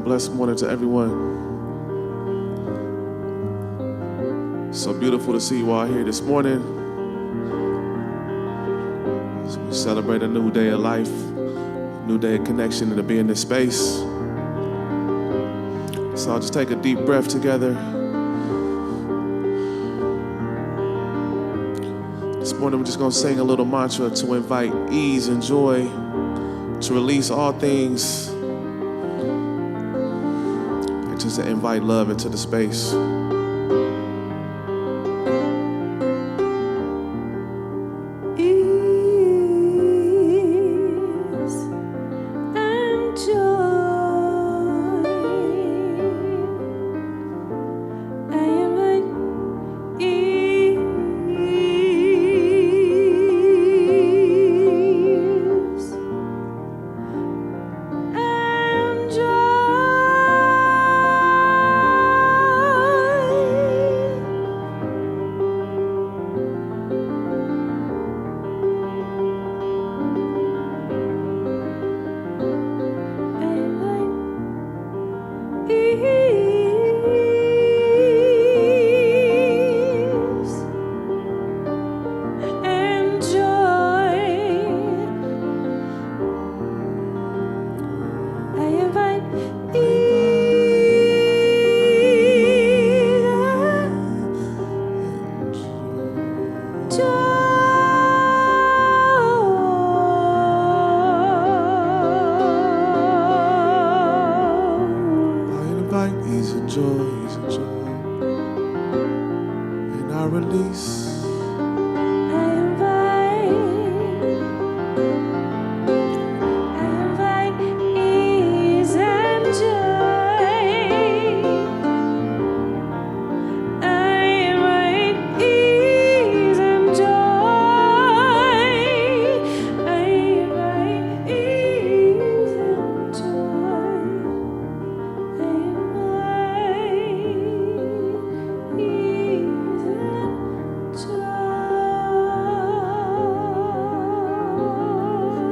blessed morning to everyone. So beautiful to see you all here this morning. As we celebrate a new day of life, a new day of connection, and to be in this space. So I'll just take a deep breath together. This morning we're just going to sing a little mantra to invite ease and joy, to release all things, and just to invite love into the space.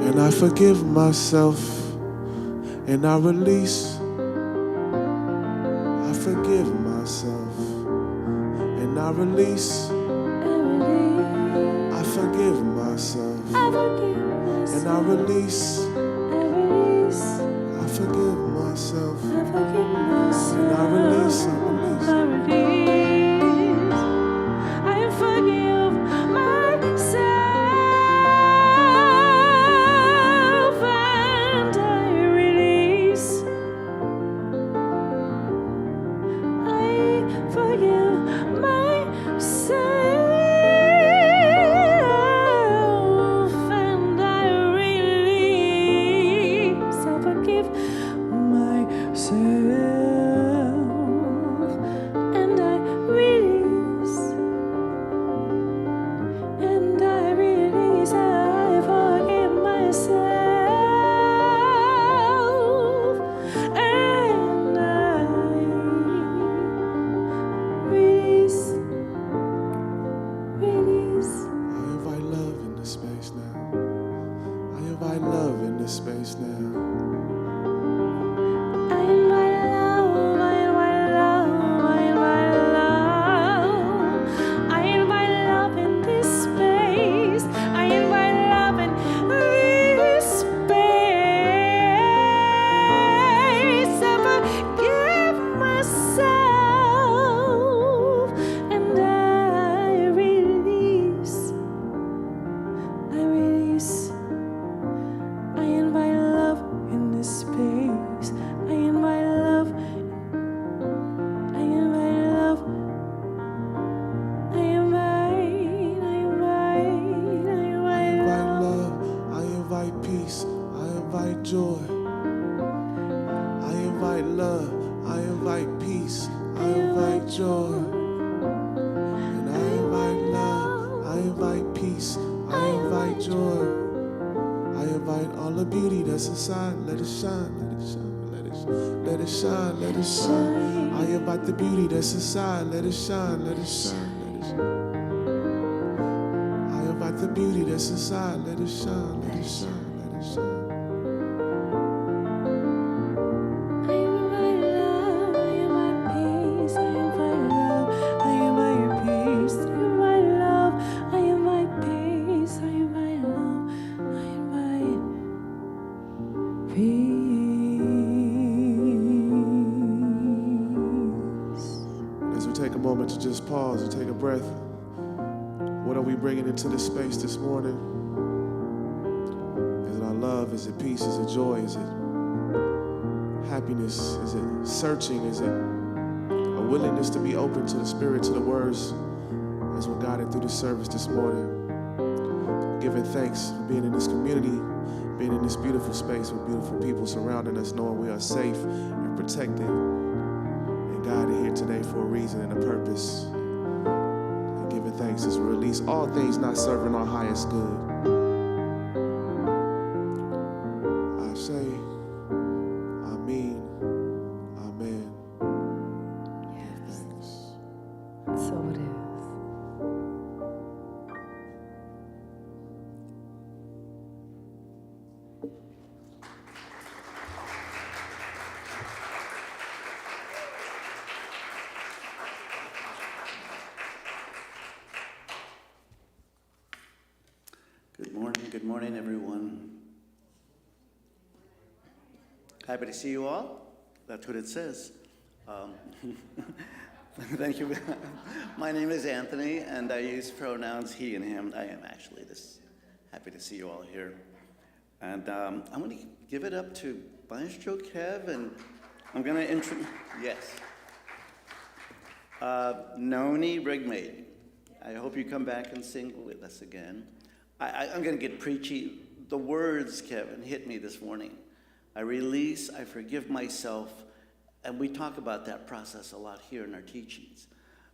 And I forgive myself, and I release. I forgive myself, and I release. I forgive myself, and I release. I forgive myself, and I release. The beauty that's inside, let it shine, let it shine, let it shine. I invite the beauty that's inside, let it shine, let it shine, let it shine. As we take a moment to just pause and take a breath, what are we bringing into this space this morning? Is it our love? Is it peace? Is it joy? Is it happiness? Is it searching? Is it a willingness to be open to the Spirit, to the words as we're guided through this service this morning? Giving thanks for being in this community, being in this beautiful space with beautiful people surrounding us, knowing we are safe and protected and guided here today for a reason and a purpose. And giving thanks as we release all things not serving our highest good. I say, I mean, amen. Yes. Thanks. So it is. Good morning, everyone. Happy to see you all. That's what it says. Thank you. My name is Anthony, and I use pronouns he and him. I am actually happy to see you all here. And I'm going to give it up to Maestro Kev, and I'm going to introduce, yes, Noni Rigmade. I hope you come back and sing with us again. I'm going to get preachy. The words, Kevin, hit me this morning. I release, I forgive myself, and we talk about that process a lot here in our teachings.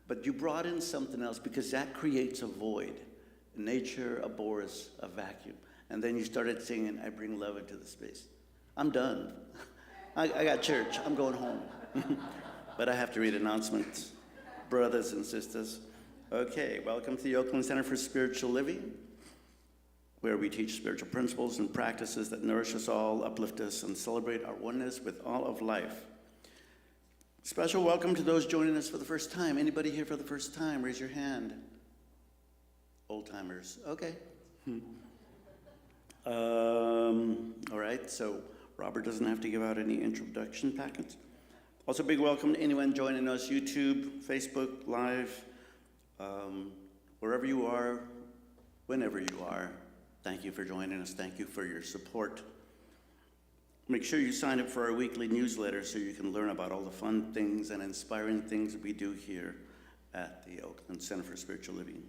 But you brought in something else because that creates a void. Nature abhors a vacuum. And then you started singing, I bring love into the space. I'm done. I got church. I'm going home. But I have to read announcements. Brothers and sisters. Okay, welcome to the Oakland Center for Spiritual Living, where we teach spiritual principles and practices that nourish us all, uplift us, and celebrate our oneness with all of life. Special welcome to those joining us for the first time. Anybody here for the first time? Raise your hand. Old-timers. Okay. All right, so Robert doesn't have to give out any introduction packets. Also, big welcome to anyone joining us, YouTube, Facebook, Live, wherever you are, whenever you are. Thank you for joining us. Thank you for your support. Make sure you sign up for our weekly newsletter so you can learn about all the fun things and inspiring things we do here at the Oakland Center for Spiritual Living.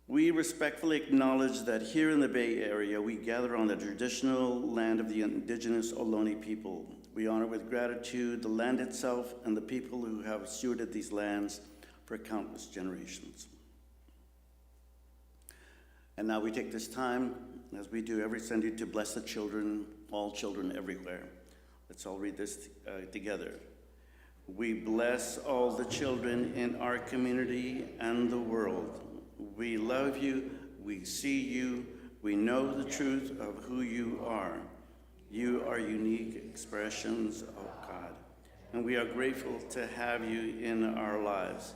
We respectfully acknowledge that here in the Bay Area, we gather on the traditional land of the indigenous Ohlone people. We honor with gratitude the land itself and the people who have stewarded these lands for countless generations. And now we take this time, as we do every Sunday, to bless the children, all children everywhere. Let's all read this together. We bless all the children in our community and the world. We love you, we see you, we know the truth of who you are. You are unique expressions of God, and we are grateful to have you in our lives,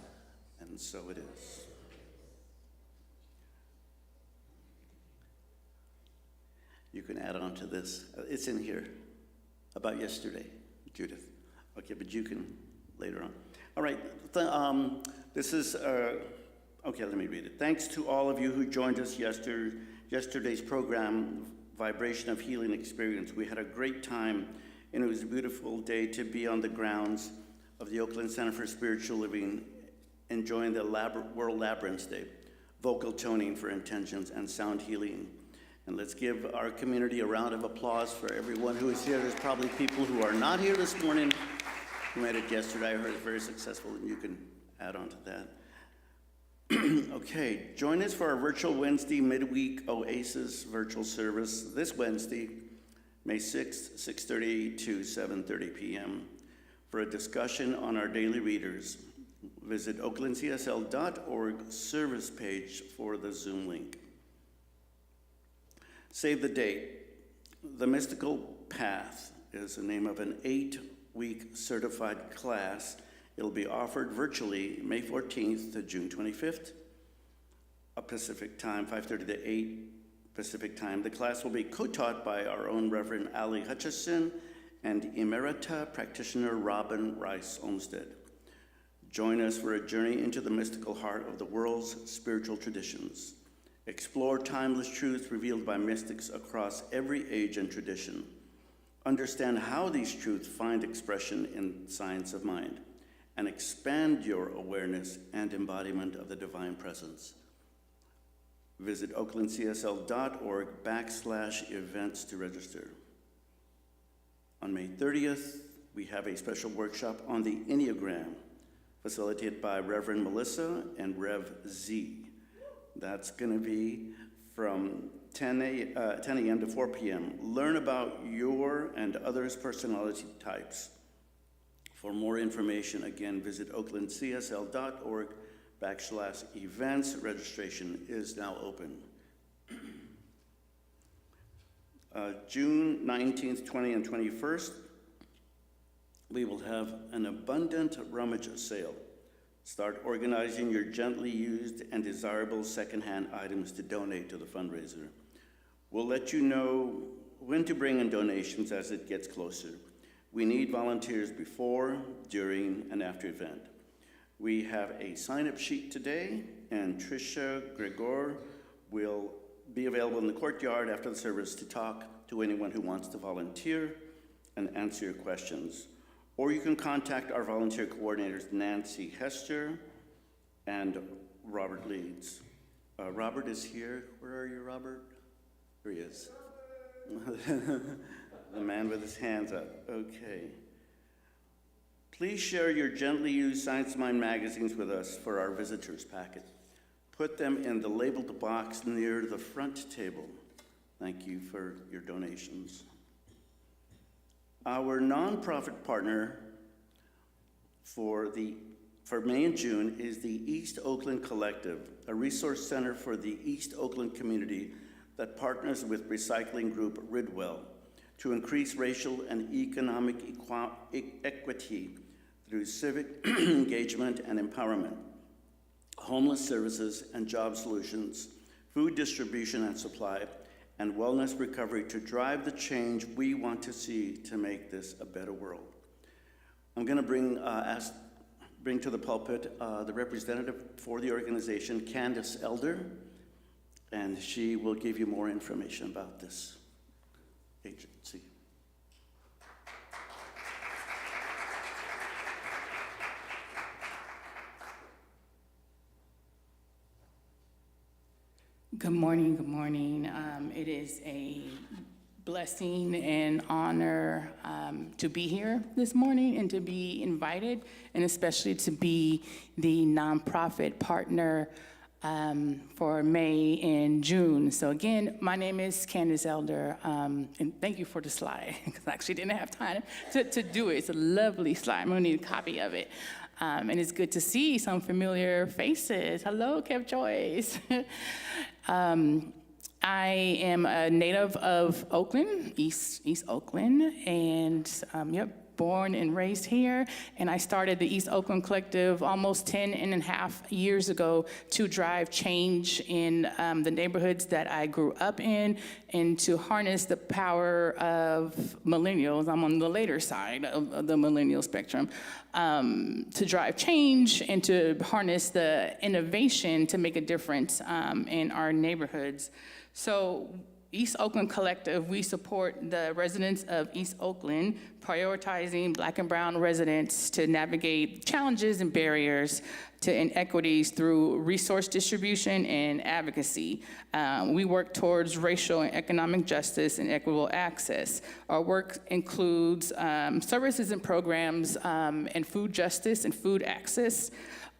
and so it is. You can add on to this. It's in here about yesterday, Judith. Okay, but you can later on. All right, this is, okay, let me read it. Thanks to all of you who joined us yesterday's program, Vibration of Healing Experience. We had a great time, and it was a beautiful day to be on the grounds of the Oakland Center for Spiritual Living, enjoying the World Labyrinth Day, vocal toning for intentions and sound healing. And let's give our community a round of applause for everyone who is here. There's probably people who are not here this morning who made it yesterday. I heard it's very successful, and you can add on to that. Okay, join us for our virtual Wednesday midweek Oasis virtual service this Wednesday, May 6th, 6:30 to 7:30 p.m. for a discussion on our daily readers. Visit oaklandcsl.org service page for the Zoom link. Save the date. The Mystical Path is the name of an 8-week certified class. It'll be offered virtually May 14th to June 25th, Pacific time, 5:30 to 8 Pacific Time. The class will be co-taught by our own Reverend Ali Hutchison and Emerita Practitioner Robin Rice Olmsted. Join us for a journey into the mystical heart of the world's spiritual traditions. Explore timeless truths revealed by mystics across every age and tradition. Understand how these truths find expression in science of mind, and expand your awareness and embodiment of the divine presence. Visit oaklandcsl.org/events to register. On May 30th, we have a special workshop on the Enneagram, facilitated by Reverend Melissa and Rev Z. That's going to be from 10 a.m. to 4 p.m. Learn about your and others' personality types. For more information, again, visit oaklandcsl.org/events. Registration is now open. June 19th, 20th, and 21st, we will have an abundant rummage sale. Start organizing your gently used and desirable secondhand items to donate to the fundraiser. We'll let you know when to bring in donations as it gets closer. We need volunteers before, during, and after event. We have a sign-up sheet today, and Tricia Gregor will be available in the courtyard after the service to talk to anyone who wants to volunteer and answer your questions. Or you can contact our volunteer coordinators, Nancy Hester and Robert Leeds. Robert is here. Where are you, Robert? There he is. The man with his hands up. Okay. Please share your gently used Science Mind magazines with us for our visitors packet. Put them in the labeled box near the front table. Thank you for your donations. Our nonprofit partner for May and June is the East Oakland Collective, a resource center for the East Oakland community that partners with recycling group Ridwell to increase racial and economic equity through civic engagement and empowerment, homeless services and job solutions, food distribution and supply, and wellness recovery to drive the change we want to see to make this a better world. I'm going to bring to the pulpit the representative for the organization, Candace Elder, and she will give you more information about this agency. Good morning, good morning. It is a blessing and honor to be here this morning and to be invited, and especially to be the nonprofit partner for May and June. So again, my name is Candace Elder, and thank you for the slide, because I actually didn't have time to do it. It's a lovely slide. I'm gonna need a copy of it. And it's good to see some familiar faces. Hello, Kev Joyce. I am a native of Oakland, East Oakland, and born and raised here. And I started the East Oakland Collective almost 10 and a half years ago to drive change in the neighborhoods that I grew up in, and to harness the power of millennials. I'm on the later side of the millennial spectrum. To drive change and to harness the innovation to make a difference in our neighborhoods. So East Oakland Collective, we support the residents of East Oakland, prioritizing Black and brown residents to navigate challenges and barriers to inequities through resource distribution and advocacy. We work towards racial and economic justice and equitable access. Our work includes services and programs and food justice and food access,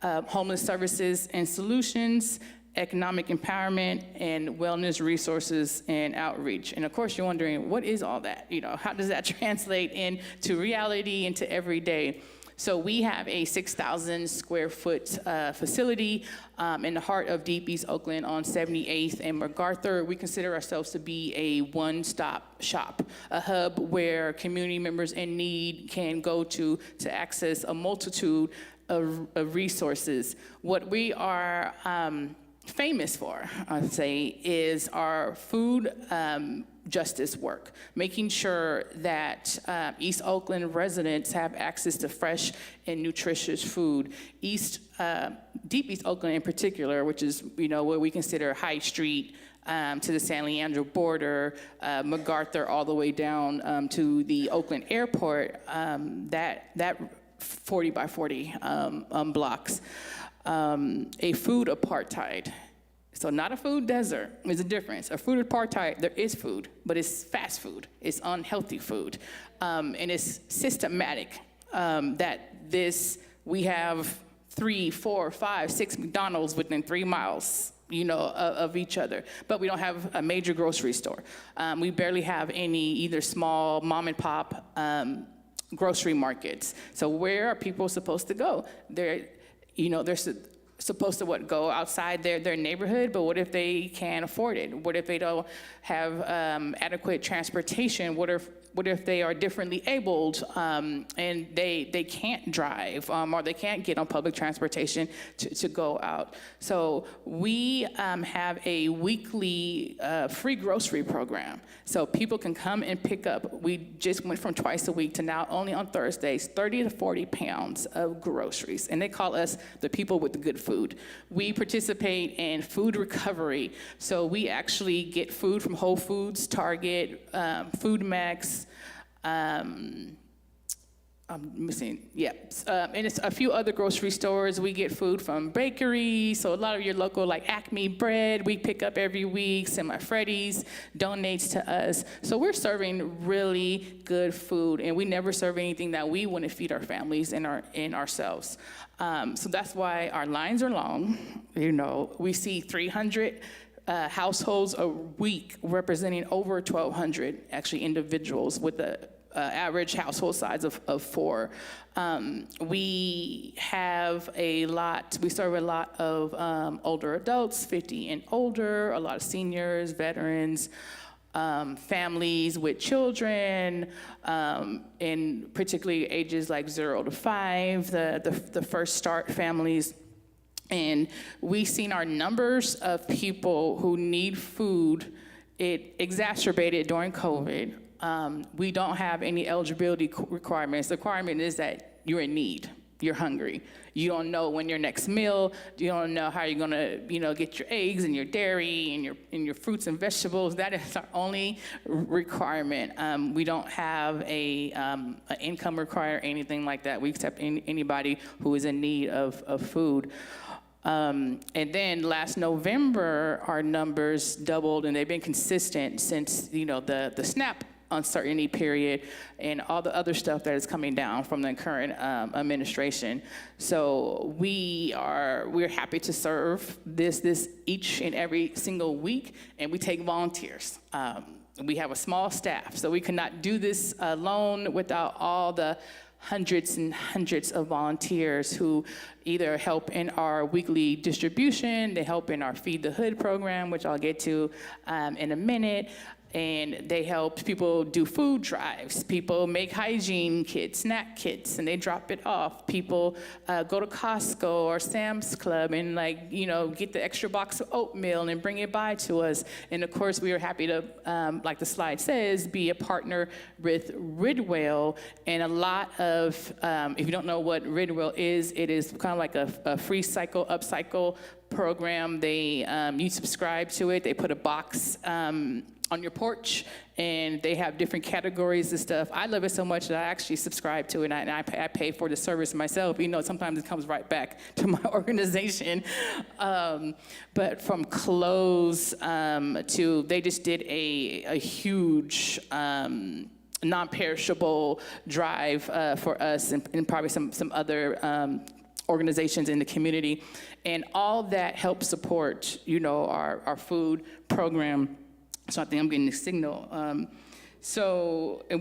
homeless services and solutions, economic empowerment, and wellness resources and outreach. And of course, you're wondering, what is all that? How does that translate into reality, into everyday? So we have a 6,000 square foot facility in the heart of deep East Oakland on 78th and MacArthur. We consider ourselves to be a one-stop shop, a hub where community members in need can go to access a multitude of resources. What we are famous for, I'd say, is our food justice work, making sure that East Oakland residents have access to fresh and nutritious food. Deep East Oakland in particular, which is what we consider High Street to the San Leandro border, MacArthur all the way down to the Oakland airport, that 40 by 40 blocks. A food apartheid. So not a food desert, there's a difference. A food apartheid, there is food, but it's fast food. It's unhealthy food. And it's systematic we have 3, 4, 5, 6 McDonald's within 3 miles, of each other. But we don't have a major grocery store. We barely have any either small mom and pop grocery markets. So where are people supposed to go? They're supposed to go outside their neighborhood, but what if they can't afford it? What if they don't have adequate transportation? What if they are differently abled and they can't drive or they can't get on public transportation to go out? So we have a weekly free grocery program. So people can come and pick up. We just went from twice a week to now only on Thursdays, 30 to 40 pounds of groceries. And they call us the people with the good food. We participate in food recovery. So we actually get food from Whole Foods, Target, Food Max, I'm missing, yeah. And it's a few other grocery stores. We get food from bakeries, so a lot of your local, like Acme bread, we pick up every week. Semi Freddy's donates to us. So we're serving really good food, and we never serve anything that we want to feed our families and ourselves. So that's why our lines are long. We see 300 households a week, representing over 1,200 actually individuals with the average household size of 4. We serve a lot of older adults, 50 and older, a lot of seniors, veterans, families with children, and particularly ages like 0 to 5, the first start families. And we've seen our numbers of people who need food, it exacerbated during COVID. We don't have any eligibility requirements. The requirement is that you're in need, you're hungry. You don't know when your next meal, you don't know how you're gonna, get your eggs and your dairy and your fruits and vegetables. That is our only requirement. We don't have an income requirement or anything like that. We accept anybody who is in need of food. And then last November, our numbers doubled, and they've been consistent since, the SNAP uncertainty period and all the other stuff that is coming down from the current administration. So we're happy to serve this each and every single week, and we take volunteers. We have a small staff, so we cannot do this alone without all the hundreds and hundreds of volunteers who either help in our weekly distribution, they help in our Feed the Hood program, which I'll get to in a minute, and they help people do food drives. People make hygiene kits, snack kits, and they drop it off. People go to Costco or Sam's Club and get the extra box of oatmeal and bring it by to us. And of course, we are happy to, like the slide says, be a partner with Ridwell. And a lot of, if you don't know what Ridwell is, it is kind of like a free cycle, upcycle program. You subscribe to it. They put a box on your porch, and they have different categories of stuff. I love it so much that I actually subscribe to it, and I pay for the service myself. Sometimes it comes right back to my organization. But from clothes to, they just did a huge non-perishable drive for us and probably some other organizations in the community. And all that helps support, our food program. So I think I'm getting the signal. And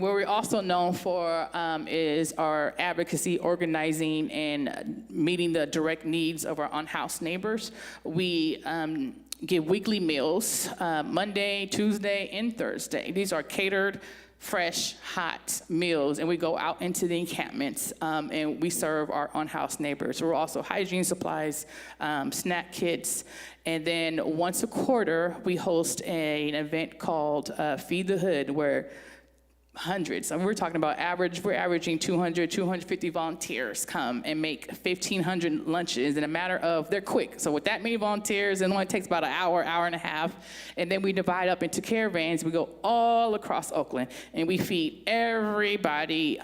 what we're also known for is our advocacy, organizing, and meeting the direct needs of our unhoused neighbors. We give weekly meals, Monday, Tuesday, and Thursday. These are catered fresh, hot meals, and we go out into the encampments, and we serve our unhoused neighbors. We're also hygiene supplies, snack kits, and then once a quarter, we host an event called Feed the Hood, where hundreds, and we're talking about we're averaging 200, 250 volunteers come and make 1,500 lunches in a matter of, they're quick. So with that many volunteers, it only takes about an hour, hour and a half. And then we divide up into caravans. We go all across Oakland and we feed everybody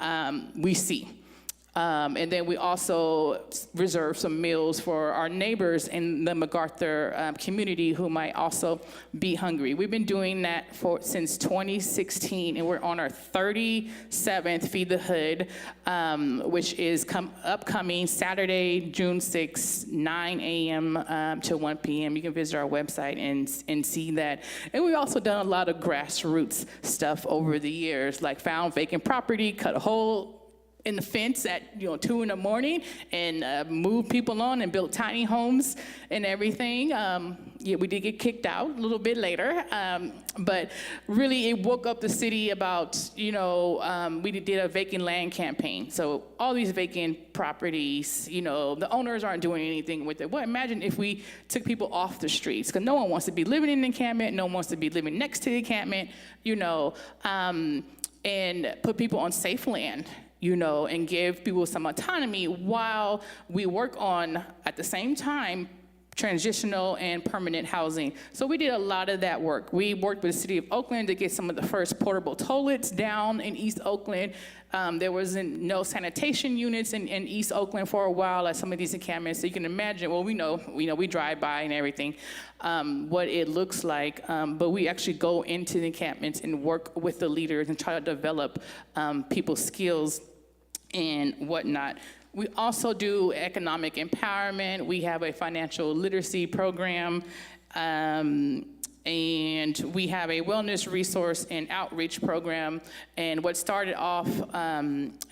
we see. And then we also reserve some meals for our neighbors in the MacArthur community who might also be hungry. We've been doing that since 2016, and we're on our 37th Feed the Hood, which is upcoming Saturday, June 6th, 9 a.m. To 1 p.m. You can visit our website and see that. And we've also done a lot of grassroots stuff over the years, like found vacant property, cut a hole in the fence at 2 in the morning and moved people on and built tiny homes and everything. We did get kicked out a little bit later, but really it woke up the city about, we did a vacant land campaign. So all these vacant properties, the owners aren't doing anything with it. Well, imagine if we took people off the streets, because no one wants to be living in the encampment, no one wants to be living next to the encampment, and put people on safe land, and give people some autonomy while we work on, at the same time, transitional and permanent housing. So we did a lot of that work. We worked with the city of Oakland to get some of the first portable toilets down in East Oakland. There wasn't no sanitation units in East Oakland for a while at some of these encampments. So you can imagine, well, we drive by and everything, what it looks like. But we actually go into the encampments and work with the leaders and try to develop people's skills and whatnot. We also do economic empowerment. We have a financial literacy program, and we have a wellness resource and outreach program. And what started off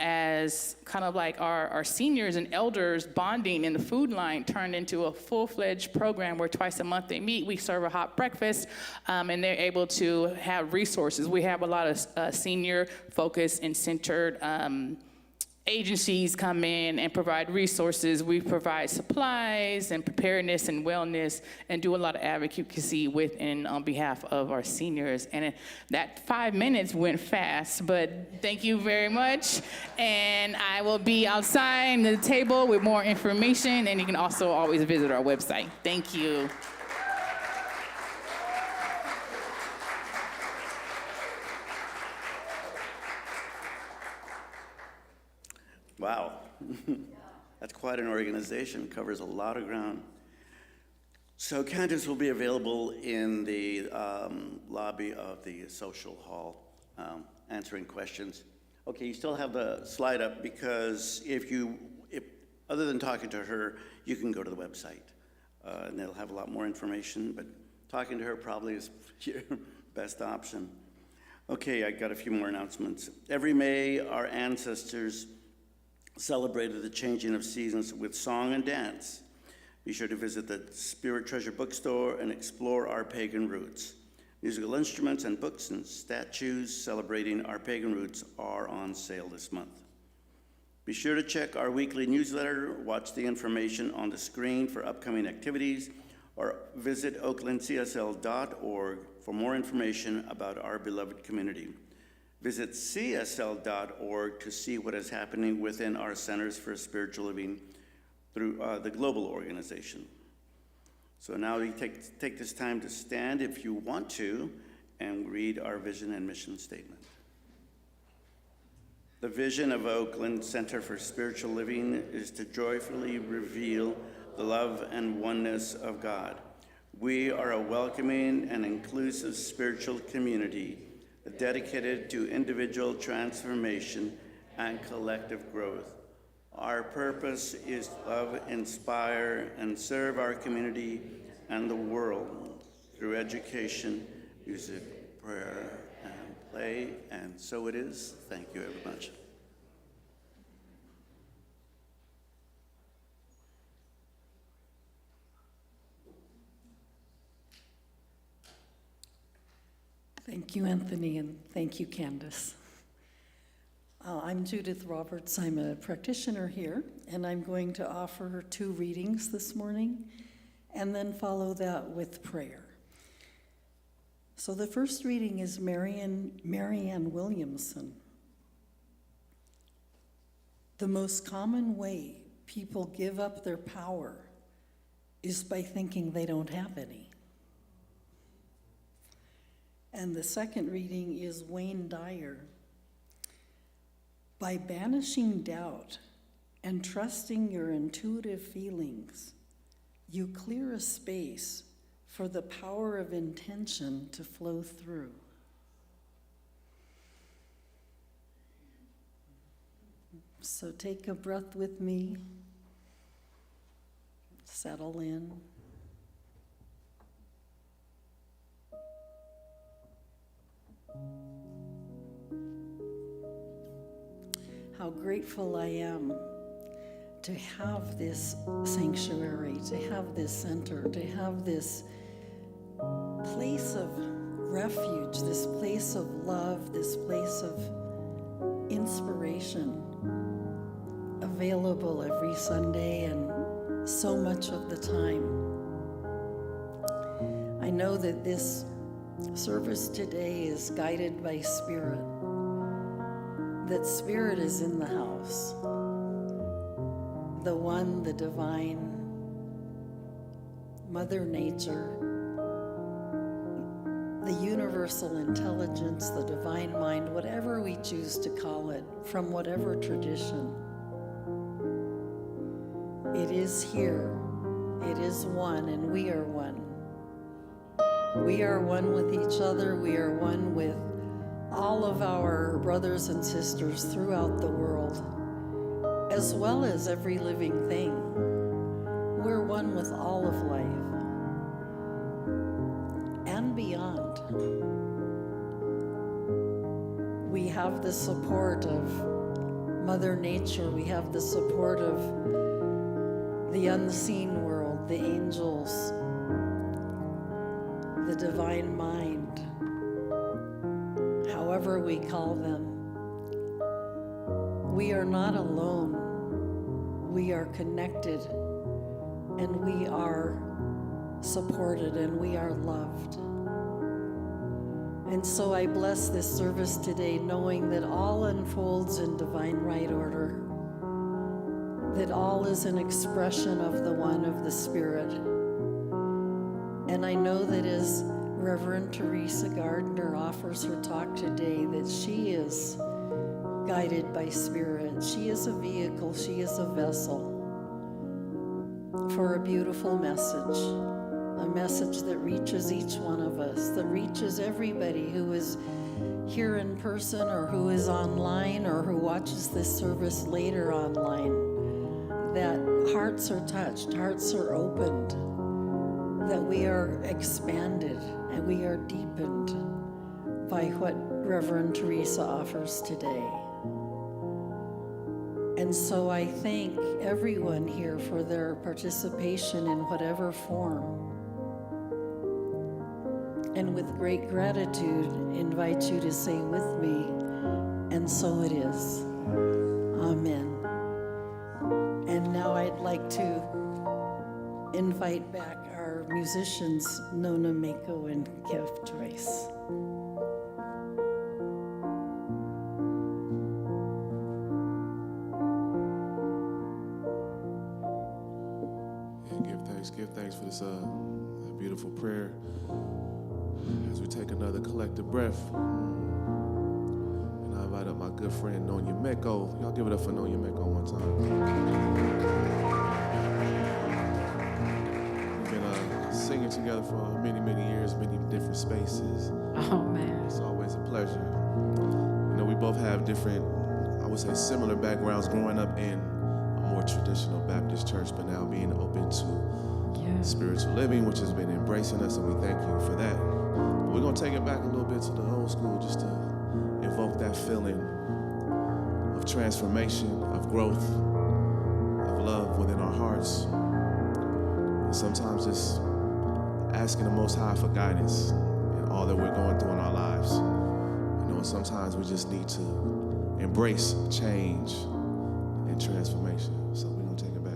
as kind of like our seniors and elders bonding in the food line turned into a full-fledged program where twice a month they meet. We serve a hot breakfast, and they're able to have resources. We have a lot of senior-focused and centered agencies come in and provide resources. We provide supplies and preparedness and wellness and do a lot of advocacy with and on behalf of our seniors. And that 5 minutes went fast, but thank you very much. And I will be outside the table with more information, and you can also always visit our website. Thank you. Wow. That's quite an organization, covers a lot of ground. So candidates will be available in the lobby of the social hall, answering questions. Okay, you still have the slide up, because if other than talking to her, you can go to the website, and they'll have a lot more information, but talking to her probably is your best option. Okay, I got a few more announcements. Every May, our ancestors celebrated the changing of seasons with song and dance. Be sure to visit the Spirit Treasure bookstore and explore our pagan roots. Musical instruments and books and statues celebrating our pagan roots are on sale this month. Be sure to check our weekly newsletter, watch the information on the screen for upcoming activities, or visit oaklandcsl.org for more information about our beloved community. Visit csl.org to see what is happening within our Centers for Spiritual Living through the global organization. So now you take this time to stand if you want to and read our vision and mission statement. The vision of Oakland Center for Spiritual Living is to joyfully reveal the love and oneness of God. We are a welcoming and inclusive spiritual community dedicated to individual transformation and collective growth. Our purpose is to love, inspire, and serve our community and the world through education, music, prayer, and play, and so it is. Thank you very much. Thank you, Anthony, and thank you, Candace. I'm Judith Roberts. I'm a practitioner here, and I'm going to offer 2 readings this morning and then follow that with prayer. So the first reading is Marianne Williamson. The most common way people give up their power is by thinking they don't have any. And the second reading is Wayne Dyer. By banishing doubt and trusting your intuitive feelings, you clear a space for the power of intention to flow through. So take a breath with me. Settle in. How grateful I am to have this sanctuary, to have this center, to have this place of refuge, this place of love, this place of inspiration available every Sunday and so much of the time. I know that this service today is guided by Spirit, that Spirit is in the house, the one, the divine, Mother Nature, the universal intelligence, the divine mind, whatever we choose to call it, from whatever tradition. It is here, it is one, and we are one. We are one with each other, we are one with all of our brothers and sisters throughout the world, as well as every living thing. We're one with all of life and beyond. We have the support of Mother Nature, we have the support of the unseen world, the angels, the divine mind, however we call them. We are not alone. We are connected, and we are supported, and we are loved. And so I bless this service today, knowing that all unfolds in divine right order, that all is an expression of the one, of the Spirit. And I know that as Reverend Teresa Gardiner offers her talk today, that she is guided by Spirit. She is a vehicle, she is a vessel for a beautiful message, a message that reaches each one of us, that reaches everybody who is here in person or who is online or who watches this service later online, that hearts are touched, hearts are opened, that we are expanded and we are deepened by what Reverend Teresa offers today. And so I thank everyone here for their participation in whatever form. And with great gratitude, invite you to say with me, and so it is. Amen. And now I'd like to invite back our musicians, Nona Mako and Kev Trace. Give thanks for this beautiful prayer. As we take another collective breath, and I invite up my good friend Nona Mako. Y'all give it up for Nona Mako one time. We've been singing together for many, many years, many different spaces. Oh, man. It's always a pleasure. You know, we both have different, I would say, similar backgrounds growing up in a more traditional Baptist church, but now being open to spiritual living, which has been embracing us, and we thank you for that. But we're going to take it back a little bit to the old school just to evoke that feeling of transformation, of growth, of love within our hearts. And sometimes it's asking the Most High for guidance in all that we're going through in our lives. You know, sometimes we just need to embrace change and transformation. So we're going to take it back.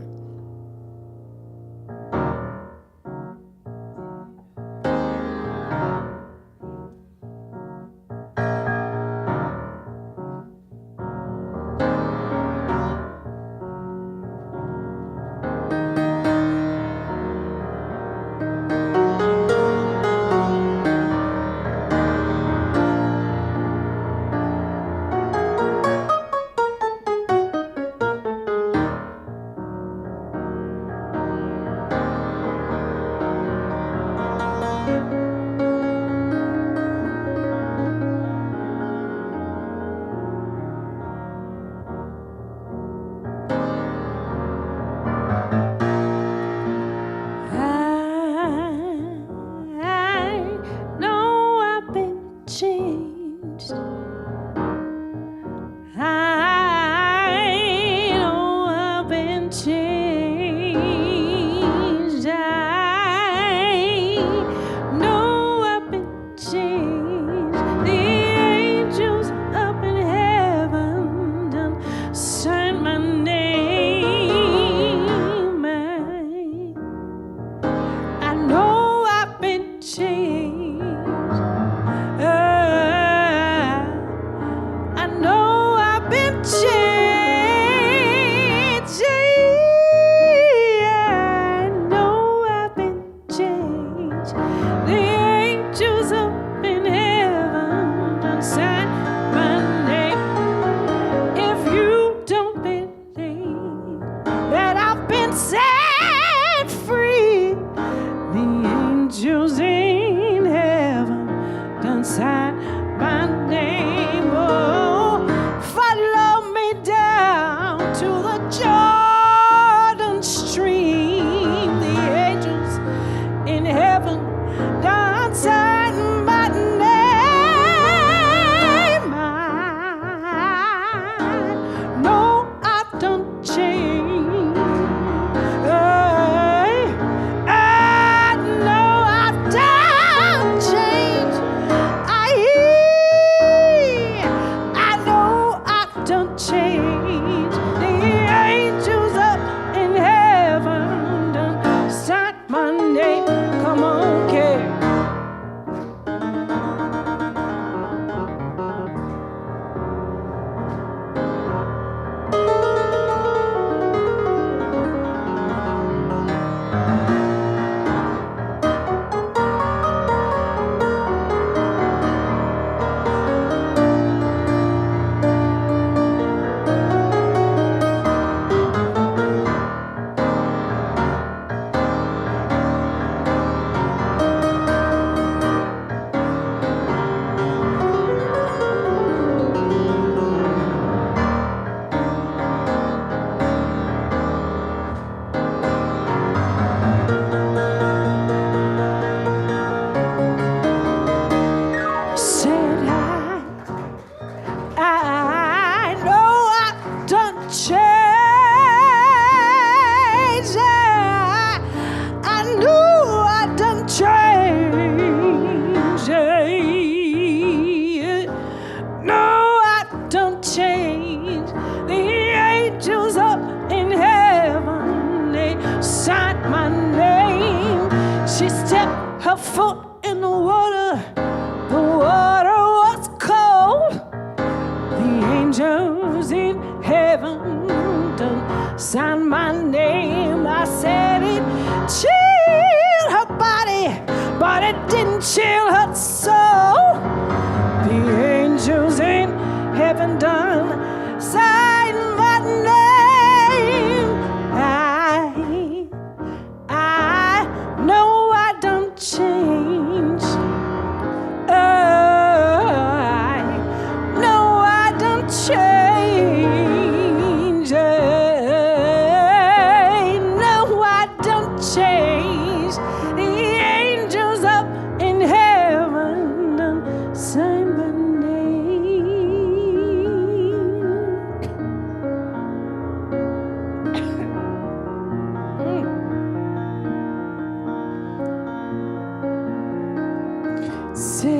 Say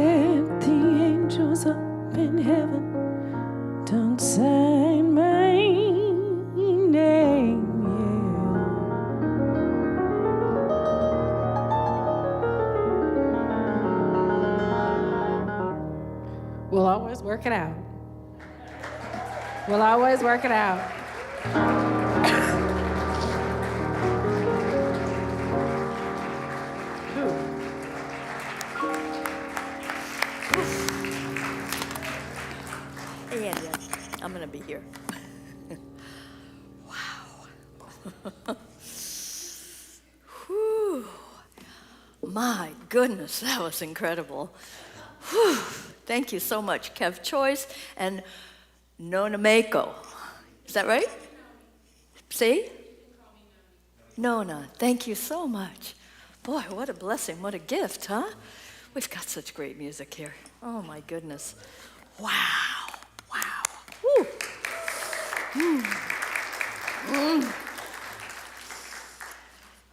Don't say my name, We'll always work it out. We'll always work it out. And I'm going to be here. Wow. Whew. My goodness, that was incredible. Whew. Thank you so much, Kev Choice and Nona Mako. Is that right? See? Nona, thank you so much. Boy, what a blessing, what a gift, huh? We've got such great music here. Oh, my goodness. Wow. Wow. Woo.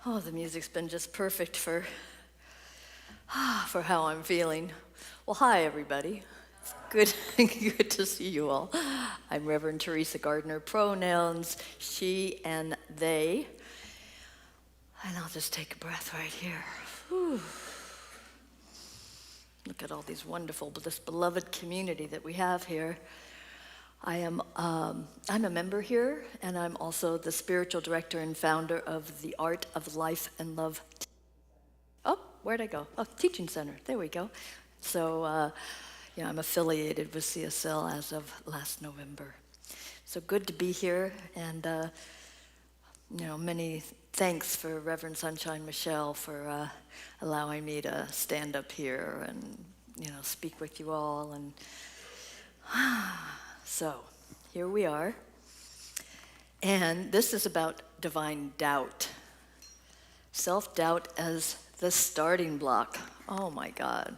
Oh, the music's been just perfect for how I'm feeling. Well, hi, everybody. It's good to see you all. I'm Reverend Teresa Gardiner, pronouns she and they. And I'll just take a breath right here. Whew. Look at all these wonderful, this beloved community that we have here. I'm a member here, and I'm also the spiritual director and founder of the Art of Life and Love. Oh, where'd I go? Oh, Teaching Center. There we go. So, I'm affiliated with CSL as of last November. So good to be here, and many thanks for Reverend Sunshine Michelle for allowing me to stand up here and speak with you all. And so here we are, and this is about divine doubt, self-doubt as the starting block. Oh my God.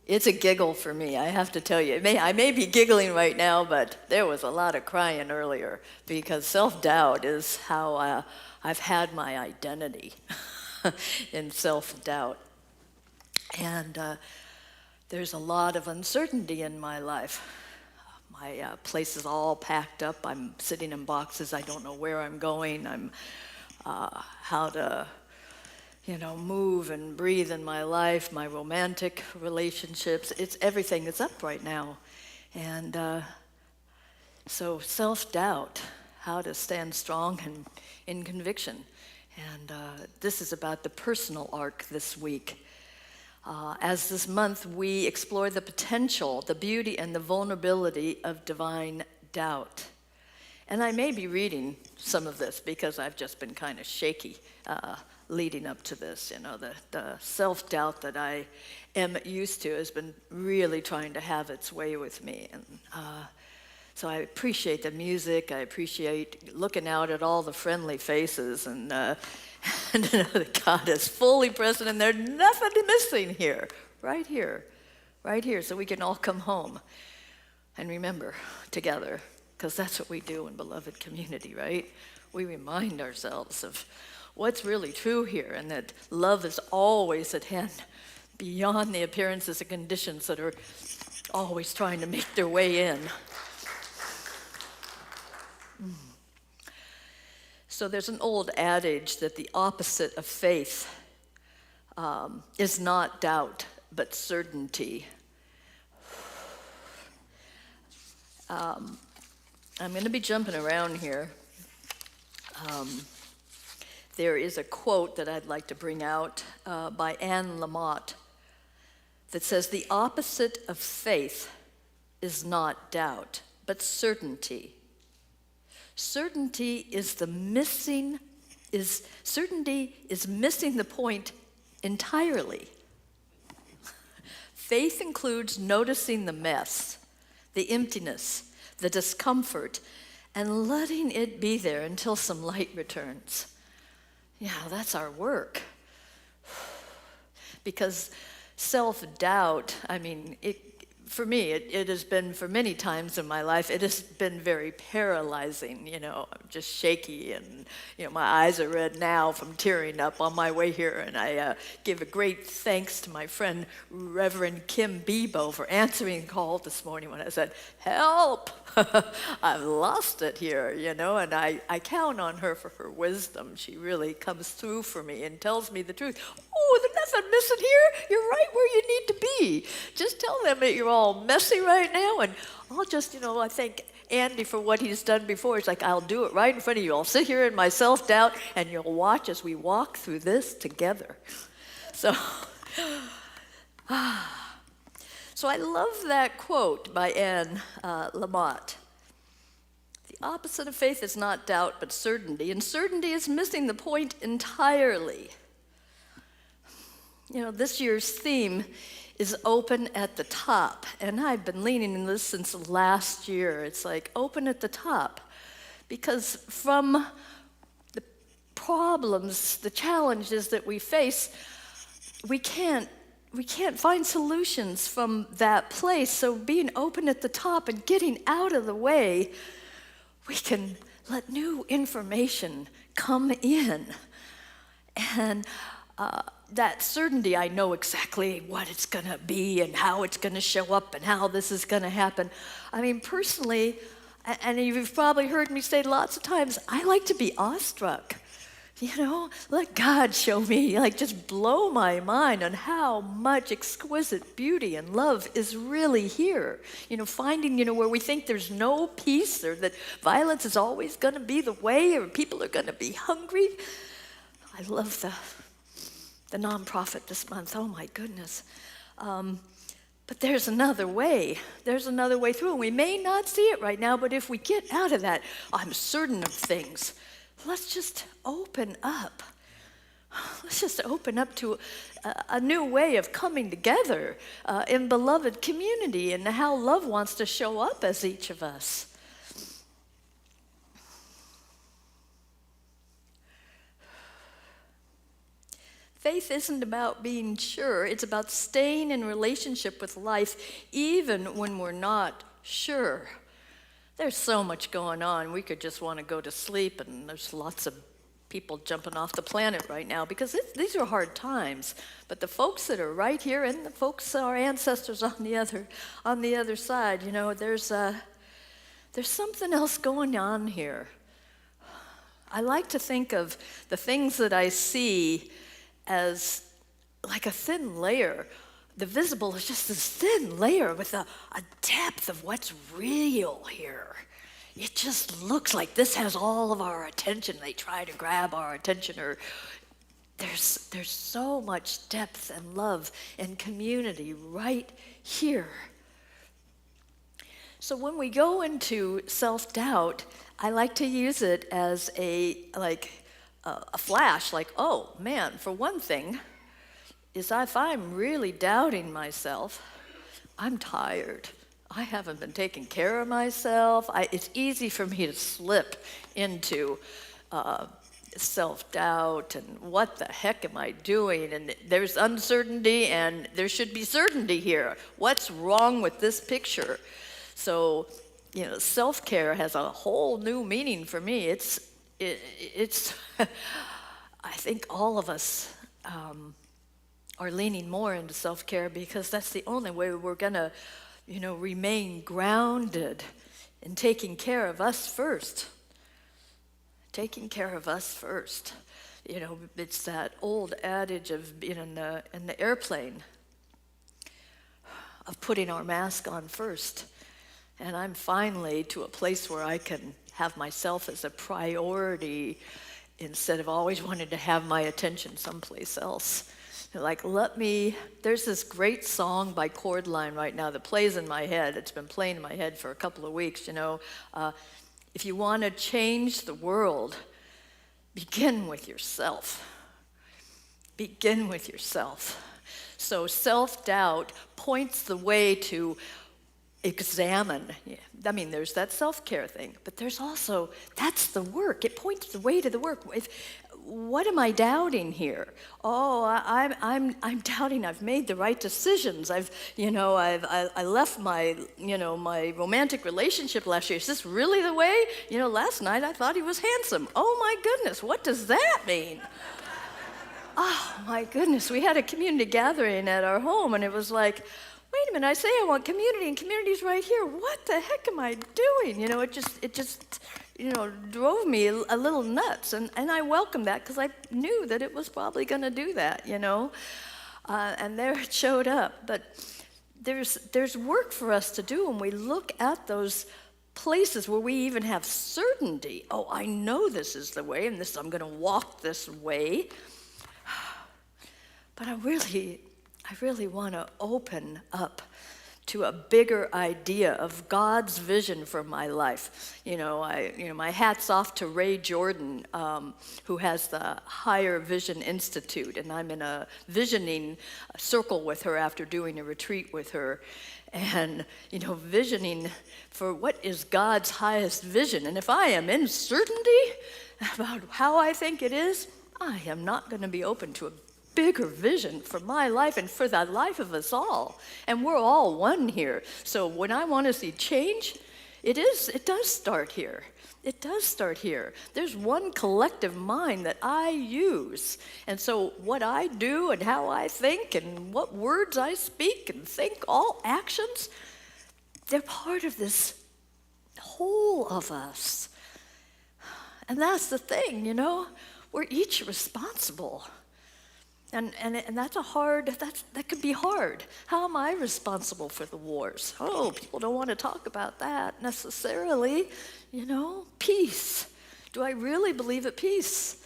It's a giggle for me, I have to tell you. I may be giggling right now, but there was a lot of crying earlier because self-doubt is how I've had my identity in self-doubt. And there's a lot of uncertainty in my life. My place is all packed up. I'm sitting in boxes. I don't know where I'm going. I'm how to move and breathe in my life, my romantic relationships. It's everything is up right now. And so self-doubt, how to stand strong and in conviction. And this is about the personal arc this week. As this month, we explore the potential, the beauty, and the vulnerability of divine doubt. And I may be reading some of this because I've just been kind of shaky leading up to this. The self-doubt that I am used to has been really trying to have its way with me. And so I appreciate the music. I appreciate looking out at all the friendly faces and to know that God is fully present and there's nothing missing here, right here, so we can all come home and remember together, because that's what we do in beloved community, right? We remind ourselves of what's really true here and that love is always at hand beyond the appearances and conditions that are always trying to make their way in. So there's an old adage that the opposite of faith is not doubt, but certainty. I'm going to be jumping around here. There is a quote that I'd like to bring out by Anne Lamott that says, "The opposite of faith is not doubt, but certainty. Certainty is missing the point entirely. Faith includes noticing the mess, the emptiness, the discomfort, and letting it be there until some light returns." Yeah, that's our work. Because self-doubt, for me, it has been, for many times in my life, it has been very paralyzing, I'm just shaky, and, my eyes are red now from tearing up on my way here, and I give a great thanks to my friend, Reverend Kim Bebo, for answering the call this morning when I said, help, I've lost it here, and I count on her for her wisdom. She really comes through for me and tells me the truth. Oh, there's nothing missing here. You're right where you need to be. Just tell them that you're all messy right now, and I'll just, I thank Andy for what he's done before. He's like, I'll do it right in front of you. I'll sit here in my self-doubt, and you'll watch as we walk through this together. So, so I love that quote by Anne Lamott. The opposite of faith is not doubt, but certainty, and certainty is missing the point entirely. This year's theme is open at the top, and I've been leaning in this since last year. It's like open at the top, because from the problems, the challenges that we face, we can't find solutions from that place. So being open at the top and getting out of the way, we can let new information come in. And that certainty, I know exactly what it's going to be and how it's going to show up and how this is going to happen. I mean, personally, and you've probably heard me say lots of times, I like to be awestruck. Let God show me, just blow my mind on how much exquisite beauty and love is really here. Finding, where we think there's no peace, or that violence is always going to be the way, or people are going to be hungry. I love the nonprofit this month. Oh my goodness. But there's another way. There's another way through. And we may not see it right now, but if we get out of that, I'm certain of things. Let's just open up. Let's just open up to a new way of coming together in beloved community, and how love wants to show up as each of us. Faith isn't about being sure. It's about staying in relationship with life even when we're not sure. There's so much going on. We could just want to go to sleep, and there's lots of people jumping off the planet right now because these are hard times. But the folks that are right here, and the folks, our ancestors on the other side, there's something else going on here. I like to think of the things that I see as like a thin layer. The visible is just this thin layer with a depth of what's real here. It just looks like this has all of our attention. They try to grab our attention, or there's so much depth and love and community right here. So when we go into self-doubt, I like to use it as a flash, oh man, for one thing, is if I'm really doubting myself, I'm tired. I haven't been taking care of myself. It's easy for me to slip into self-doubt and what the heck am I doing? And there's uncertainty, and there should be certainty here. What's wrong with this picture? So, self-care has a whole new meaning for me. It's I think all of us are leaning more into self-care, because that's the only way we're gonna, remain grounded in taking care of us first. Taking care of us first. It's that old adage of being in the airplane, of putting our mask on first. And I'm finally to a place where I can have myself as a priority instead of always wanting to have my attention someplace else. There's this great song by Chordline right now that plays in my head. It's been playing in my head for a couple of weeks, if you want to change the world, begin with yourself. Begin with yourself. So self-doubt points the way to examine. I mean, there's that self-care thing, but there's also, that's the work. It points the way to the work. what am I doubting here? Oh, I'm doubting I've made the right decisions. I left my romantic relationship last year. Is this really the way? Last night I thought he was handsome. Oh my goodness, what does that mean? Oh my goodness, we had a community gathering at our home, and it was like, wait a minute, I say I want community, and community's right here. What the heck am I doing? It just drove me a little nuts, and I welcomed that because I knew that it was probably going to do that, and there it showed up. But there's work for us to do when we look at those places where we even have certainty. Oh, I know this is the way, and I'm going to walk this way. But I really want to open up to a bigger idea of God's vision for my life. My hat's off to Ray Jordan, who has the Higher Vision Institute, and I'm in a visioning circle with her after doing a retreat with her. And, visioning for what is God's highest vision. And if I am in certainty about how I think it is, I am not going to be open to a bigger vision for my life and for the life of us all. And we're all one here. So when I want to see change, it does start here. It does start here. There's one collective mind that I use. And so what I do and how I think and what words I speak and think, all actions, they're part of this whole of us. And that's the thing, we're each responsible. And that's that could be hard. How am I responsible for the wars? Oh, people don't want to talk about that necessarily. Peace. Do I really believe at peace?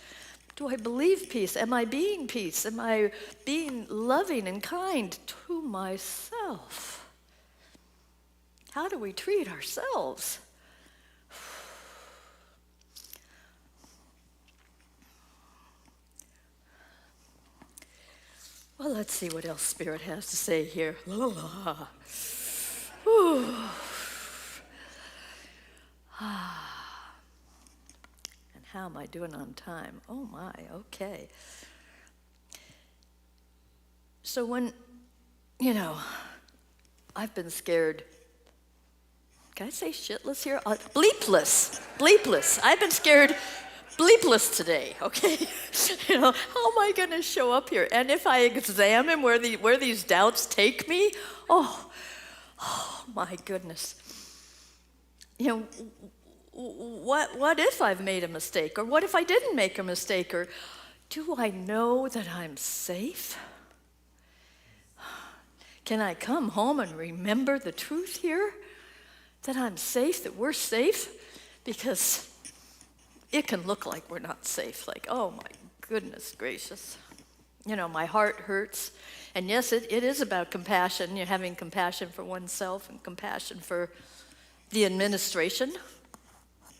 Do I believe peace? Am I being peace? Am I being loving and kind to myself? How do we treat ourselves? Well, let's see what else Spirit has to say here. La, la, la. And how am I doing on time? Oh my, okay. So when, I've been scared. Can I say shitless here? Bleepless. I've been scared bleepless today, okay? How am I going to show up here? And if I examine where these doubts take me, oh my goodness. What if I've made a mistake? Or what if I didn't make a mistake? Or do I know that I'm safe? Can I come home and remember the truth here? That I'm safe, that we're safe? Because it can look like we're not safe, like, oh my goodness gracious. My heart hurts. And yes, it is about compassion. You're having compassion for oneself and compassion for the administration,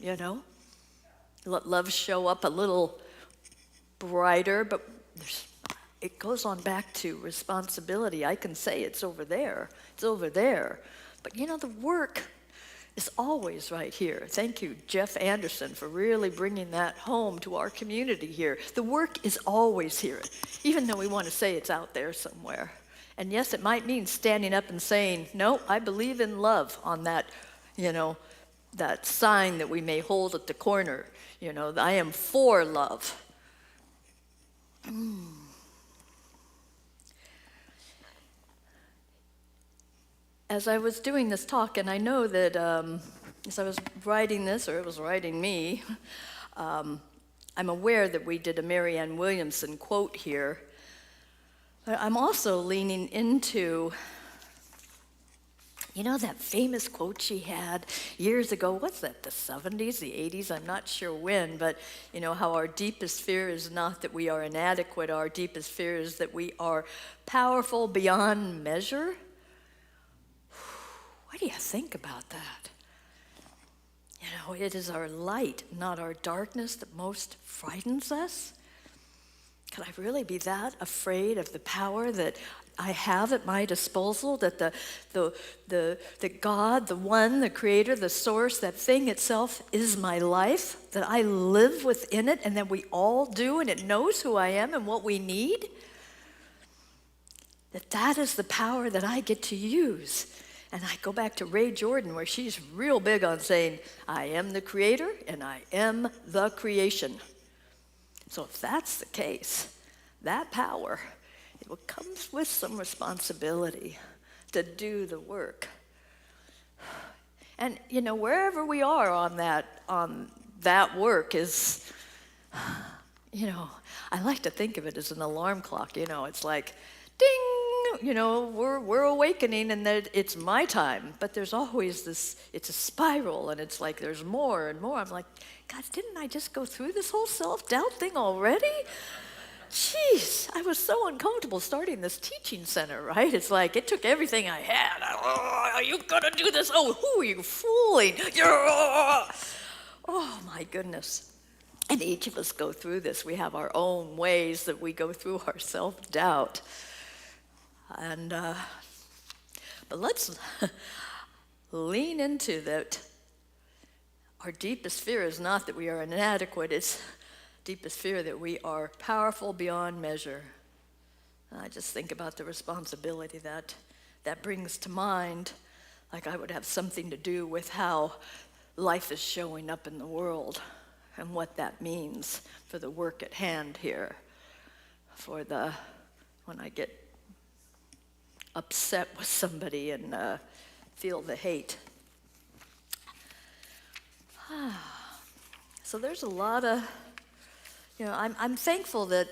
Let love show up a little brighter, but it goes on back to responsibility. I can say it's over there. But the work is always right here. Thank you, Jeff Anderson, for really bringing that home to our community here. The work is always here, even though we want to say it's out there somewhere. And yes, it might mean standing up and saying, no, I believe in love on that, that sign that we may hold at the corner. I am for love. As I was doing this talk, and I know that as I was writing this, or it was writing me, I'm aware that we did a Marianne Williamson quote here, but I'm also leaning into, that famous quote she had years ago. What's that, the 70s, the 80s? I'm not sure when, but how our deepest fear is not that we are inadequate. Our deepest fear is that we are powerful beyond measure. What do you think about that? It is our light, not our darkness, that most frightens us. Could I really be that afraid of the power that I have at my disposal, that the God, the one, the creator, the source, that thing itself is my life, that I live within it, and that we all do, and it knows who I am and what we need, that is the power that I get to use. And I go back to Ray Jordan, where she's real big on saying, I am the creator and I am the creation. So if that's the case, that power, it comes with some responsibility to do the work. And wherever we are on that work is, I like to think of it as an alarm clock. It's like, ding, we're awakening, and that it's my time. But there's always this, it's a spiral, and it's like there's more and more. I'm like, God, didn't I just go through this whole self-doubt thing already? Jeez, I was so uncomfortable starting this teaching center, right? It's like it took everything I had. Oh, are you gonna do this? Oh, who are you fooling? Oh my goodness. And each of us go through this. We have our own ways that we go through our self-doubt. And but let's lean into that. Our deepest fear is not that we are inadequate. It's deepest fear that we are powerful beyond measure. And I just think about the responsibility that brings to mind, like I would have something to do with how life is showing up in the world and what that means for the work at hand here, when I get upset with somebody and feel the hate. So there's a lot of, I'm thankful that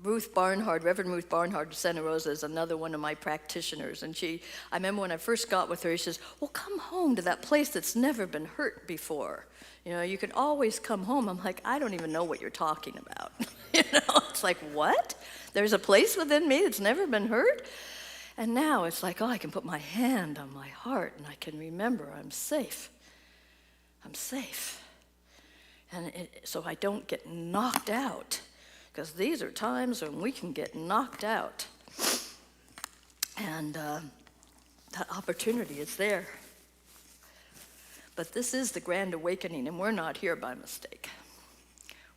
Reverend Ruth Barnhart of Santa Rosa is another one of my practitioners. And I remember when I first got with her, she says, well, come home to that place that's never been hurt before. You can always come home. I'm like, I don't even know what you're talking about. It's like, what? There's a place within me that's never been hurt? And now it's like, I can put my hand on my heart and I can remember I'm safe. I'm safe. And so I don't get knocked out, because these are times when we can get knocked out. And that opportunity is there. But this is the grand awakening, and we're not here by mistake.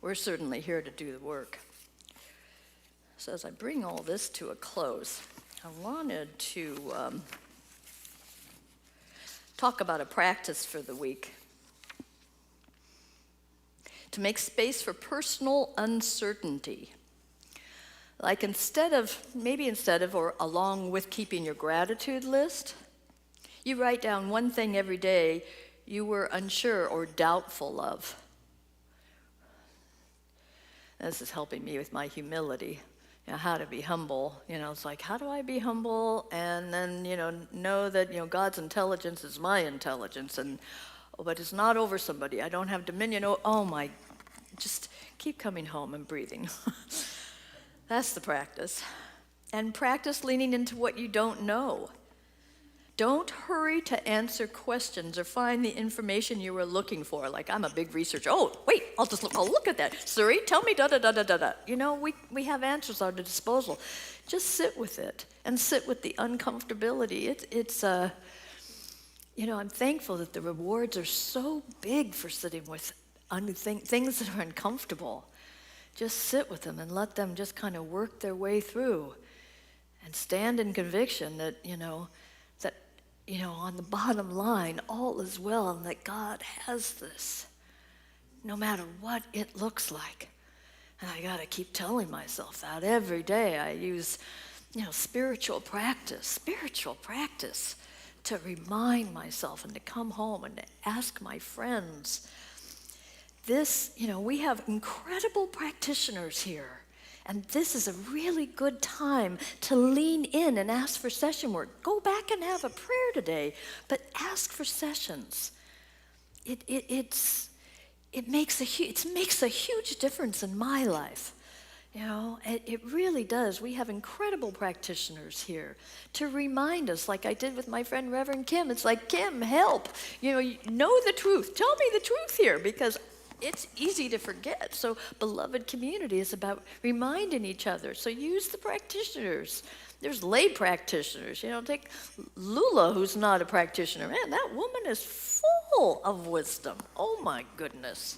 We're certainly here to do the work. So as I bring all this to a close, I wanted to talk about a practice for the week. To make space for personal uncertainty. Like instead of, or along with keeping your gratitude list, you write down one thing every day you were unsure or doubtful of. This is helping me with my humility. How to be humble. It's like, how do I be humble? And then, know that, God's intelligence is my intelligence. But it's not over somebody. I don't have dominion. Oh my, just keep coming home and breathing. That's the practice. And practice leaning into what you don't know. Don't hurry to answer questions or find the information you were looking for. Like, I'm a big researcher. Oh, wait, I'll look at that. Siri, tell me da-da-da-da-da-da. We have answers at our disposal. Just sit with it and sit with the uncomfortability. I'm thankful that the rewards are so big for sitting with things that are uncomfortable. Just sit with them and let them just kind of work their way through, and stand in conviction that, on the bottom line, all is well, and that God has this, no matter what it looks like. And I got to keep telling myself that every day. I use, spiritual practice to remind myself and to come home and to ask my friends. This, we have incredible practitioners here. And this is a really good time to lean in and ask for session work. Go back and have a prayer today, but ask for sessions. It makes a huge difference in my life. It really does. We have incredible practitioners here to remind us, like I did with my friend Reverend Kim. It's like, Kim, help. You know the truth. Tell me the truth here, because it's easy to forget. So beloved community is about reminding each other. So use the practitioners. There's lay practitioners. Take Lula, who's not a practitioner. Man, that woman is full of wisdom. Oh my goodness.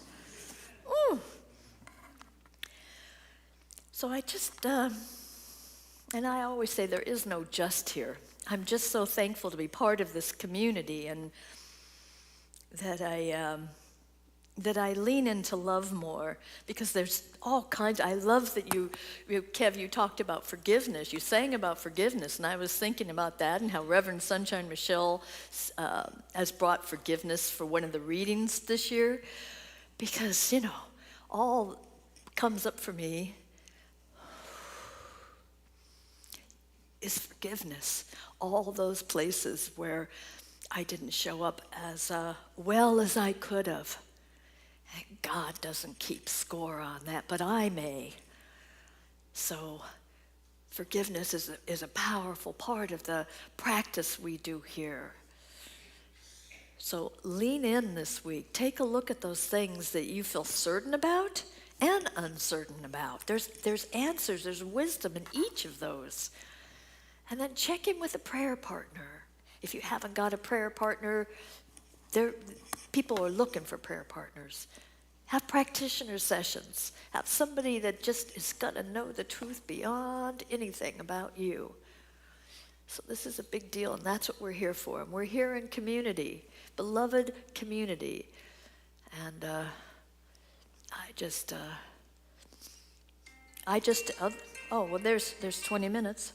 So I just, and I always say there is no just here. I'm just so thankful to be part of this community, and that I lean into love more, because there's all kinds. I love that Kev, you talked about forgiveness. You sang about forgiveness, and I was thinking about that and how Reverend Sunshine Michelle has brought forgiveness for one of the readings this year, because, all comes up for me is forgiveness. All those places where I didn't show up as well as I could have. God doesn't keep score on that, but I may. So forgiveness is a powerful part of the practice we do here. So lean in this week. Take a look at those things that you feel certain about and uncertain about. There's answers, there's wisdom in each of those. And then check in with a prayer partner. If you haven't got a prayer partner, people are looking for prayer partners. Have practitioner sessions. Have somebody that just is going to know the truth beyond anything about you. So this is a big deal, and that's what we're here for. And we're here in community, beloved community. And there's 20 minutes.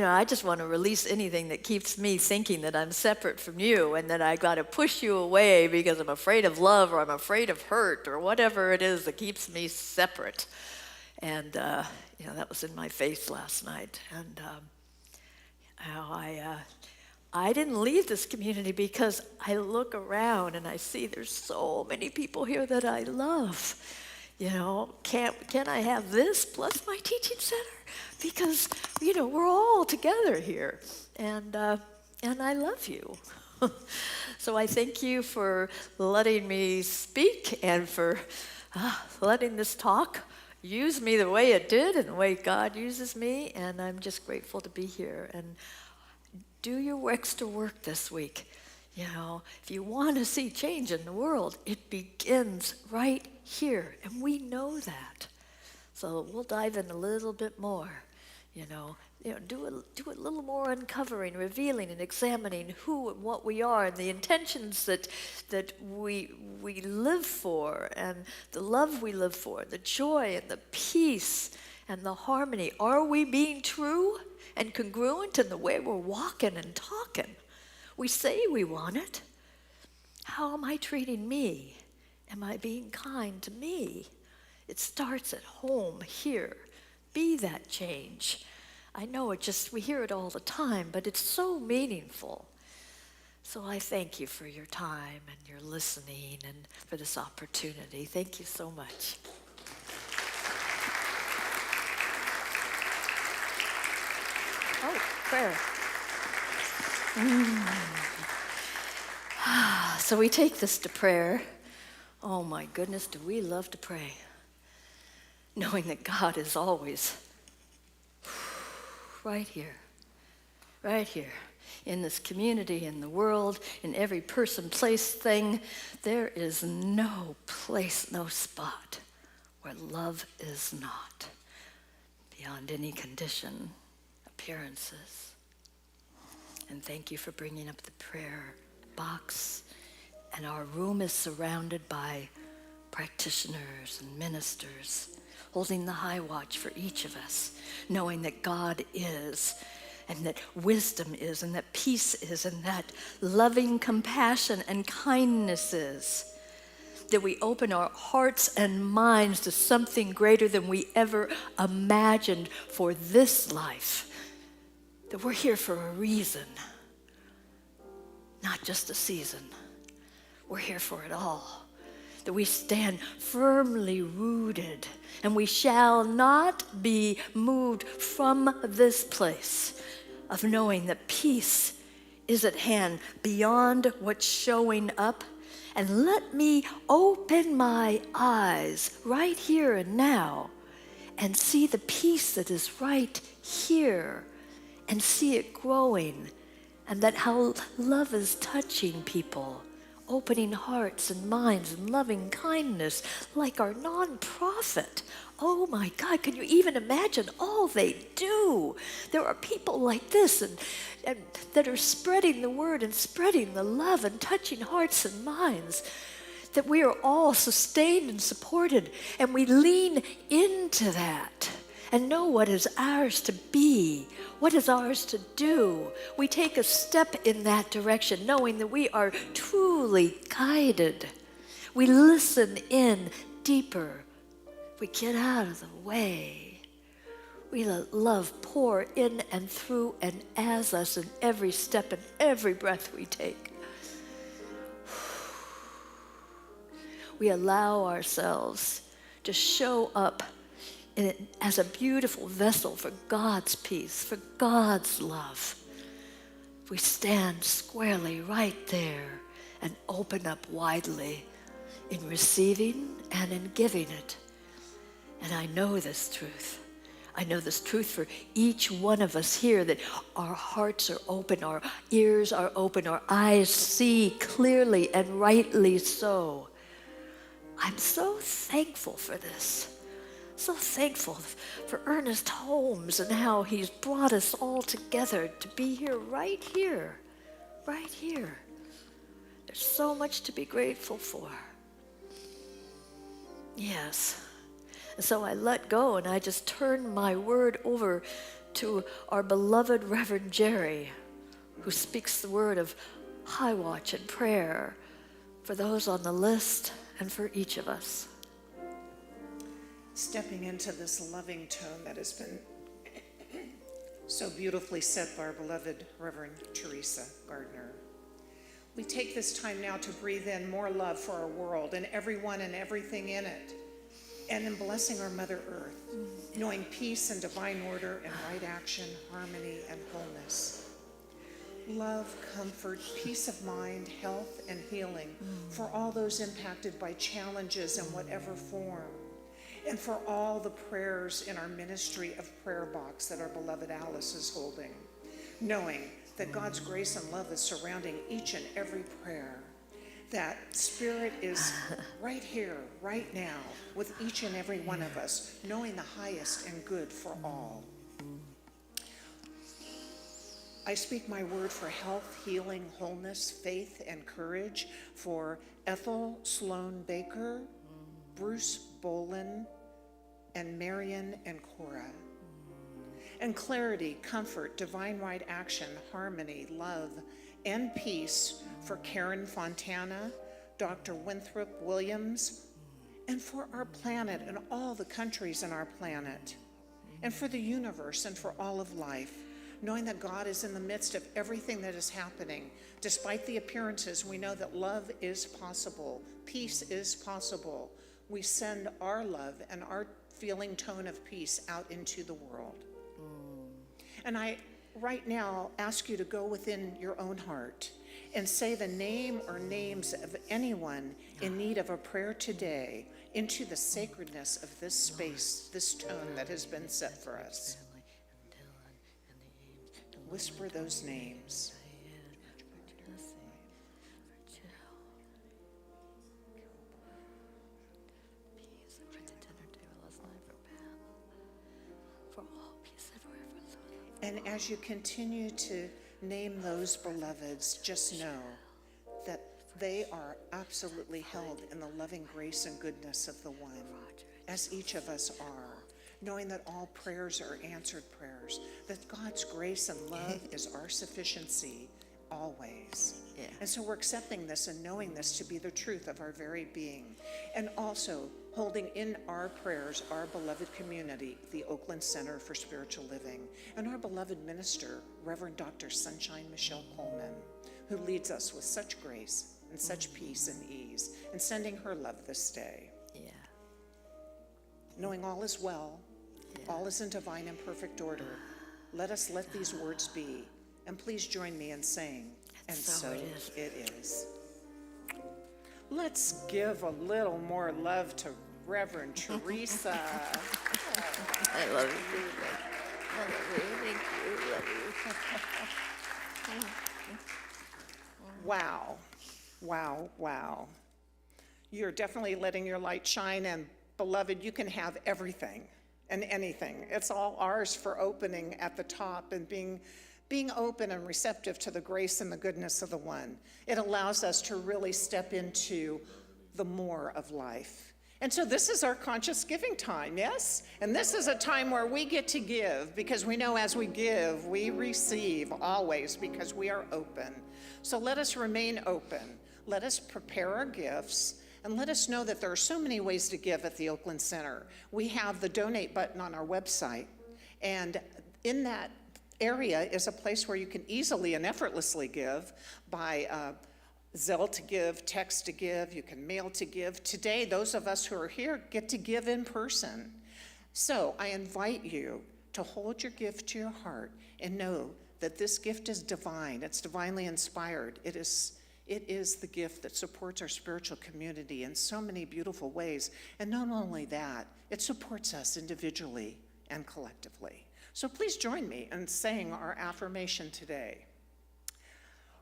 I just want to release anything that keeps me thinking that I'm separate from you and that I got to push you away because I'm afraid of love or I'm afraid of hurt or whatever it is that keeps me separate. And, that was in my face last night. And how I didn't leave this community because I look around and I see there's so many people here that I love. Can I have this plus my teaching center? Because, we're all together here. And I love you. So I thank you for letting me speak and for letting this talk use me the way it did and the way God uses me. And I'm just grateful to be here. And do your extra work this week. If you want to see change in the world, it begins right here. And we know that. So we'll dive in a little bit more. Do a little more uncovering, revealing, and examining who and what we are, and the intentions that we live for, and the love we live for, the joy and the peace and the harmony. Are we being true and congruent in the way we're walking and talking? We say we want it. How am I treating me? Am I being kind to me? It starts at home, here. Be that change. I know we hear it all the time, but it's so meaningful. So I thank you for your time and your listening and for this opportunity. Thank you so much. Oh, prayer. So we take this to prayer. Oh my goodness, do we love to pray. Knowing that God is always right here, in this community, in the world, in every person, place, thing. There is no place, no spot where love is not, beyond any condition, appearances. And thank you for bringing up the prayer box. And our room is surrounded by practitioners and ministers, holding the high watch for each of us, knowing that God is, and that wisdom is, and that peace is, and that loving compassion and kindness is. That we open our hearts and minds to something greater than we ever imagined for this life. That we're here for a reason, not just a season. We're here for it all. That we stand firmly rooted, and we shall not be moved from this place of knowing that peace is at hand beyond what's showing up. And let me open my eyes right here and now and see the peace that is right here and see it growing, and that how love is touching people, opening hearts and minds and loving kindness like our nonprofit. Oh my God, can you even imagine all they do? There are people like this and that are spreading the word and spreading the love and touching hearts and minds, that we are all sustained and supported, and we lean into that and know what is ours to be, what is ours to do. We take a step in that direction, knowing that we are truly guided. We listen in deeper. We get out of the way. We let love pour in and through and as us in every step and every breath we take. We allow ourselves to show up as a beautiful vessel for God's peace, for God's love. We stand squarely right there and open up widely in receiving and in giving it. And I know this truth. I know this truth for each one of us here, that our hearts are open, our ears are open, our eyes see clearly and rightly so. I'm so thankful for this. So thankful for Ernest Holmes and how he's brought us all together to be here, right here, right here. There's so much to be grateful for. Yes. And so I let go and I just turned my word over to our beloved Reverend Jerry, who speaks the word of high watch and prayer for those on the list and for each of us. Stepping into this loving tone that has been so beautifully said by our beloved Reverend Teresa Gardiner. We take this time now to breathe in more love for our world and everyone and everything in it, and in blessing our Mother Earth, knowing peace and divine order and right action, harmony and wholeness. Love, comfort, peace of mind, health, and healing for all those impacted by challenges in whatever form, and for all the prayers in our ministry of prayer box that our beloved Alice is holding, knowing that God's grace and love is surrounding each and every prayer. That Spirit is right here, right now, with each and every one of us, knowing the highest and good for all. I speak my word for health, healing, wholeness, faith, and courage for Ethel Sloan Baker, Bruce Bolin, and Marion and Cora. And clarity, comfort, divine right action, harmony, love, and peace for Karen Fontana, Dr. Winthrop Williams, and for our planet and all the countries in our planet, and for the universe and for all of life, knowing that God is in the midst of everything that is happening. Despite the appearances, we know that love is possible, peace is possible. We send our love and our feeling tone of peace out into the world. And I right now ask you to go within your own heart and say the name or names of anyone in need of a prayer today into the sacredness of this space, this tone that has been set for us. Whisper those names. And as you continue to name those beloveds, just know that they are absolutely held in the loving grace and goodness of the One, as each of us are, knowing that all prayers are answered prayers, that God's grace and love is our sufficiency always. Yeah. And so we're accepting this and knowing this to be the truth of our very being. And also holding in our prayers our beloved community, the Oakland Center for Spiritual Living, and our beloved minister, Reverend Dr. Sunshine Michelle Coleman, who leads us with such grace and such peace and ease, and sending her love this day. Yeah. Knowing all is well, all is in divine and perfect order, let us let these words be, And please join me in saying, and so it is. Let's give a little more love to Reverend Teresa. I love you. I love you. Thank you. Love you. Wow, wow, wow. You're definitely letting your light shine, and beloved, you can have everything and anything. It's all ours for opening at the top and being open and receptive to the grace and the goodness of the one. It allows us to really step into the more of life. And so this is our conscious giving time, yes? And this is a time where we get to give, because we know as we give, we receive always, because we are open. So let us remain open. Let us prepare our gifts, and let us know that there are so many ways to give at the Oakland Center. We have the donate button on our website, and in that area is a place where you can easily and effortlessly give by Zelle to give, text to give, you can mail to give. Today, those of us who are here get to give in person. So I invite you to hold your gift to your heart and know that this gift is divine. It's divinely inspired. It is the gift that supports our spiritual community in so many beautiful ways. And not only that, it supports us individually and collectively. So please join me in saying our affirmation today.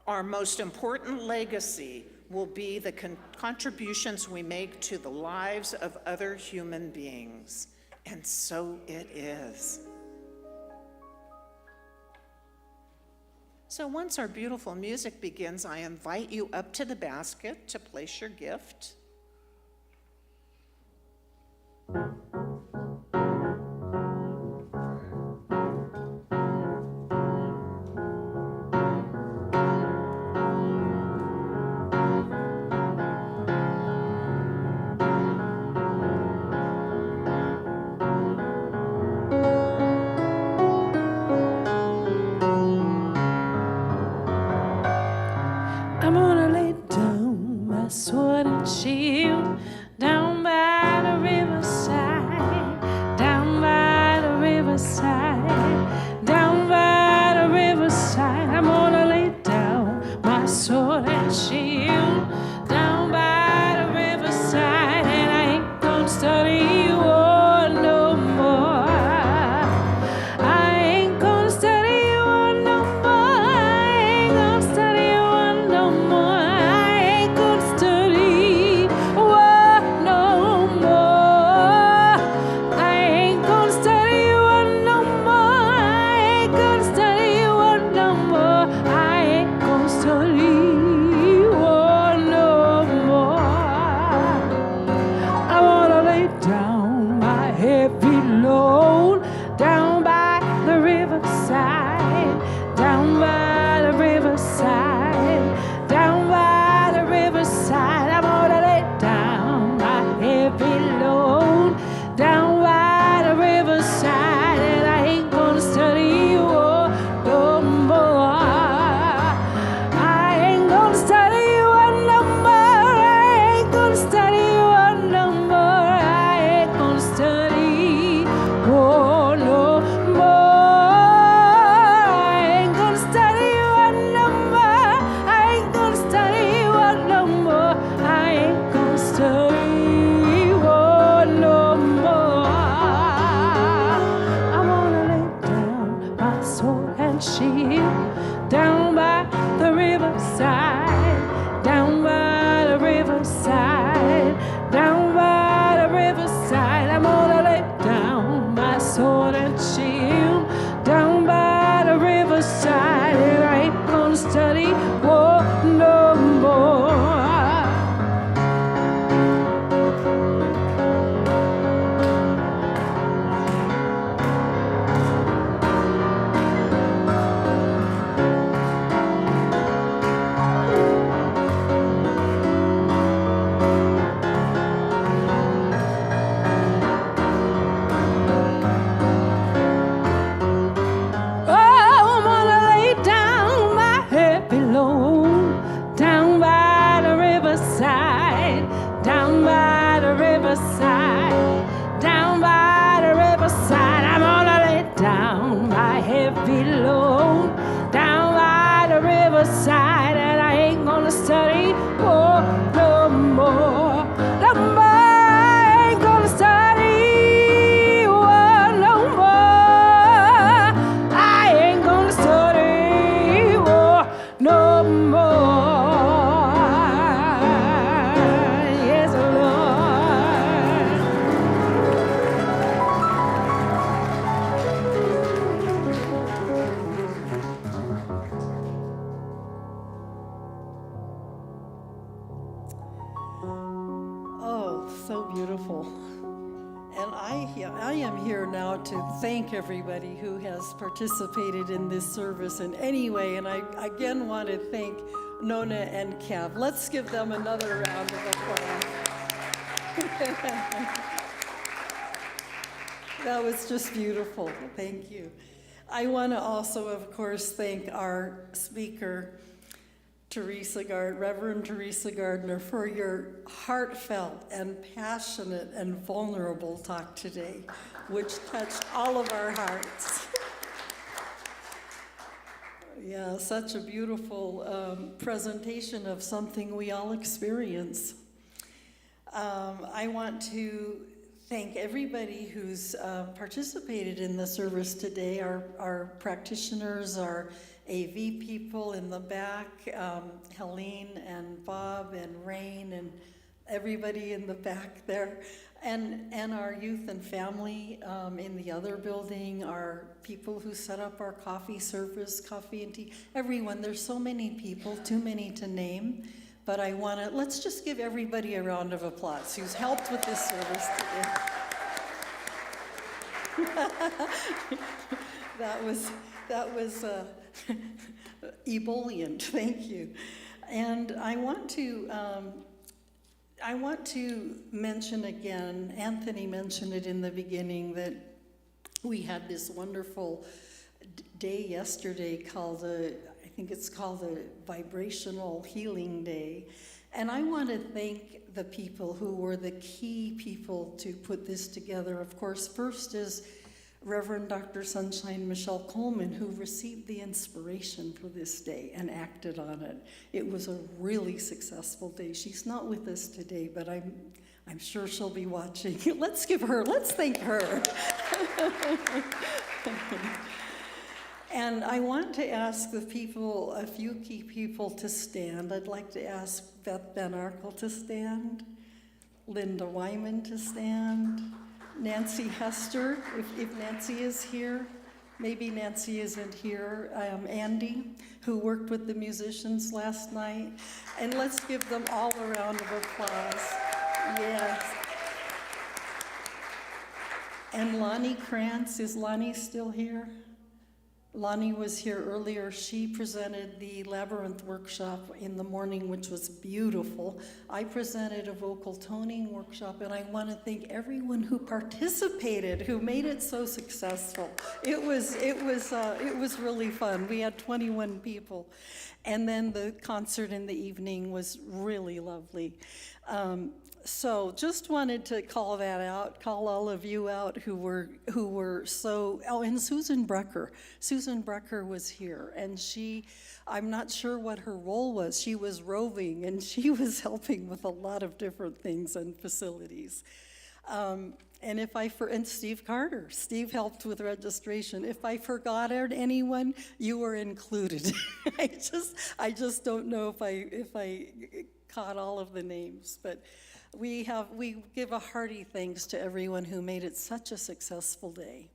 Our most important legacy will be the contributions we make to the lives of other human beings. And so it is. So once our beautiful music begins, I invite you up to the basket to place your gift. I'm gonna lay down my sword and shield down by the riverside, down by the riverside, down by the riverside. I'm gonna lay down my sword and shield down by the riverside, and I ain't gonna study war no more. I ain't gonna study war no more. I ain't gonna study war no more. I ain't gonna study war no more. I ain't gonna study war no more. I ain't gonna study war no more. I ain't gonna study war no more. I wanna lay down my heavy load down by the riverside, down by the riverside, down by the riverside. I wanna lay down my heavy load down by the riverside, and I ain't gonna study war no more. I ain't gonna study war no more. I ain't gonna study war no more. I ain't gonna study war no more. I ain't gonna study war no more. I ain't gonna study war no more. I ain't gonna study war no more. I wanna lay down my sword and shield down by the riverside, down by the riverside, down by the riverside. I'm gonna lay down my sword and shield down by the riverside, and I ain't gonna study war no more. Oh, I'm gonna lay down my heavy load down by the riverside, down by the riverside, down by the riverside. I'm gonna lay down my heavy load down by beautiful. And I am here now to thank everybody who has participated in this service in any way. And I again want to thank Nona and Cav. Let's give them another round of applause. That was just beautiful. Thank you. I want to also, of course, thank our speaker, Reverend Teresa Gardiner, for your heartfelt and passionate and vulnerable talk today, which touched all of our hearts. Yeah, such a beautiful presentation of something we all experience. I want to thank everybody who's participated in the service today, our practitioners, our AV people in the back, Helene and Bob and Rain and everybody in the back there, and our youth and family in the other building, our people who set up our coffee service, coffee and tea, everyone. There's so many people, too many to name, but let's just give everybody a round of applause who's helped with this service today. That was ebullient. Thank you. And I want to mention again, Anthony mentioned it in the beginning, that we had this wonderful day yesterday called I think it's called the Vibrational Healing Day. And I want to thank the people who were the key people to put this together. Of course, first is Reverend Dr. Sunshine Michelle Coleman, who received the inspiration for this day and acted on it. It was a really successful day. She's not with us today, but I'm sure she'll be watching. Let's thank her. And I want to ask a few key people to stand. I'd like to ask Beth Ben Arkle to stand, Linda Wyman to stand, Nancy Hester, if Nancy is here. Maybe Nancy isn't here. Andy, who worked with the musicians last night. And let's give them all a round of applause. Yes. And Lonnie Krantz, is Lonnie still here? Lonnie was here earlier. She presented the Labyrinth workshop in the morning, which was beautiful. I presented a vocal toning workshop, and I want to thank everyone who participated, who made it so successful. It was really fun. We had 21 people, and then the concert in the evening was really lovely. So just wanted to call all of you out who were so, and Susan Brucker. Susan Brucker was here, and I'm not sure what her role was. She was roving, and she was helping with a lot of different things and facilities. And Steve Carter. Steve helped with registration. If I forgot anyone, you were included. I just don't know if I caught all of the names, but we give a hearty thanks to everyone who made it such a successful day.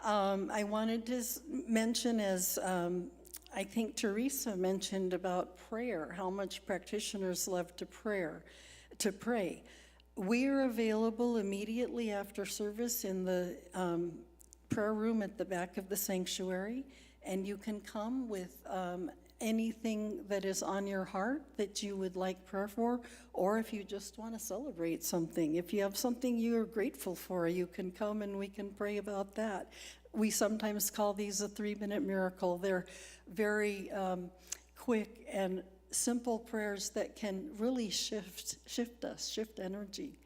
I wanted to mention, as I think Teresa mentioned about prayer, how much practitioners love to pray. We are available immediately after service in the prayer room at the back of the sanctuary, and you can come with anything that is on your heart that you would like prayer for, or if you just want to celebrate something. If you have something you're grateful for, you can come and we can pray about that. We sometimes call these a 3-minute miracle. They're very quick and simple prayers that can really shift energy.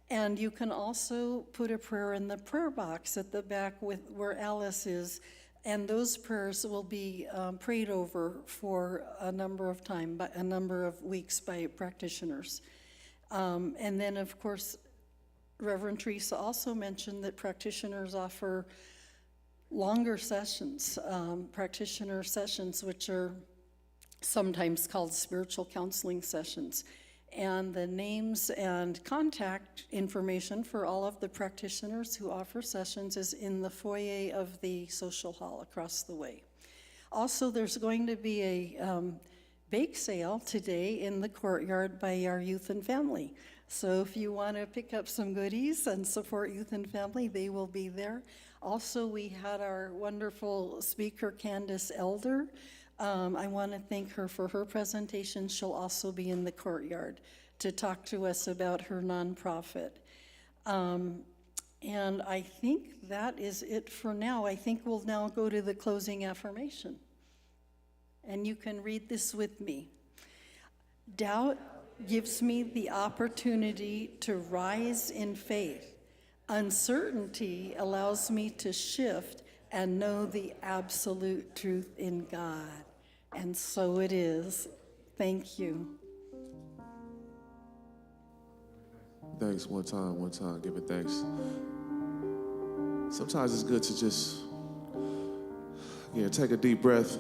And you can also put a prayer in the prayer box at the back where Alice is, and those prayers will be prayed over for a number of weeks by practitioners. And then, of course, Reverend Teresa also mentioned that practitioners offer longer sessions, practitioner sessions, which are sometimes called spiritual counseling sessions. And the names and contact information for all of the practitioners who offer sessions is in the foyer of the social hall across the way. Also, there's going to be a bake sale today in the courtyard by our youth and family. So if you want to pick up some goodies and support Youth and Family, they will be there. Also, we had our wonderful speaker, Candace Elder. I want to thank her for her presentation. She'll also be in the courtyard to talk to us about her nonprofit. And I think that is it for now. I think we'll now go to the closing affirmation. And you can read this with me. Doubt gives me the opportunity to rise in faith. Uncertainty allows me to shift and know the absolute truth in God. And so it is. Thank you. Thanks. One time. Give it thanks. Sometimes it's good to just, take a deep breath.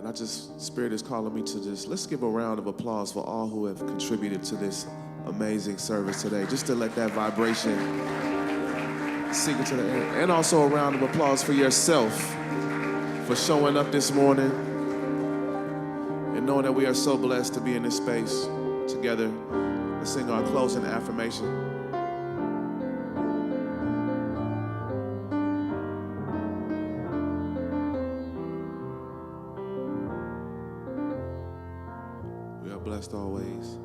And Spirit is calling me to let's give a round of applause for all who have contributed to this amazing service today. Just to let that vibration sink into the air. And also a round of applause for yourself for showing up this morning and knowing that we are so blessed to be in this space together. Let's sing our closing affirmation. Blessed always.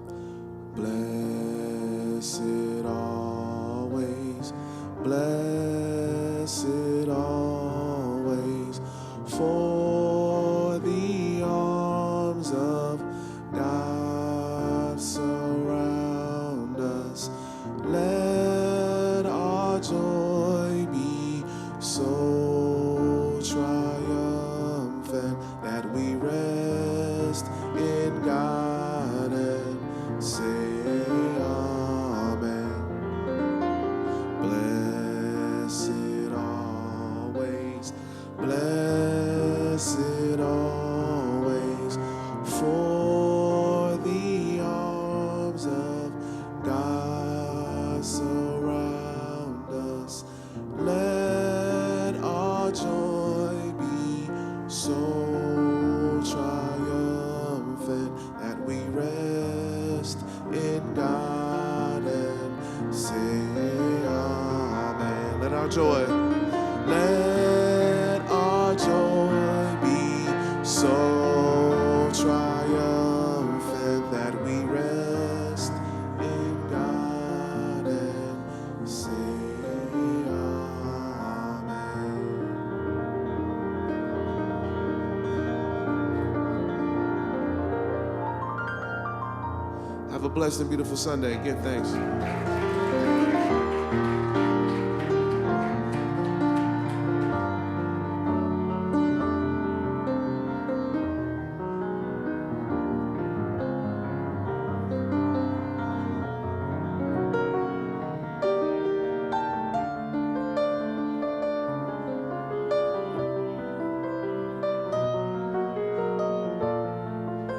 Blessed always. Blessed always. For the arms of God surround us. Let our joy be so triumphant that we rest in God. Say amen. Blessed always, blessed always, for the arms of God surround us. Let our joy be so triumphant that we rest in God and say amen. Let our joy be so triumphant that we rest in God and say amen. Have a blessed and beautiful Sunday. Give thanks.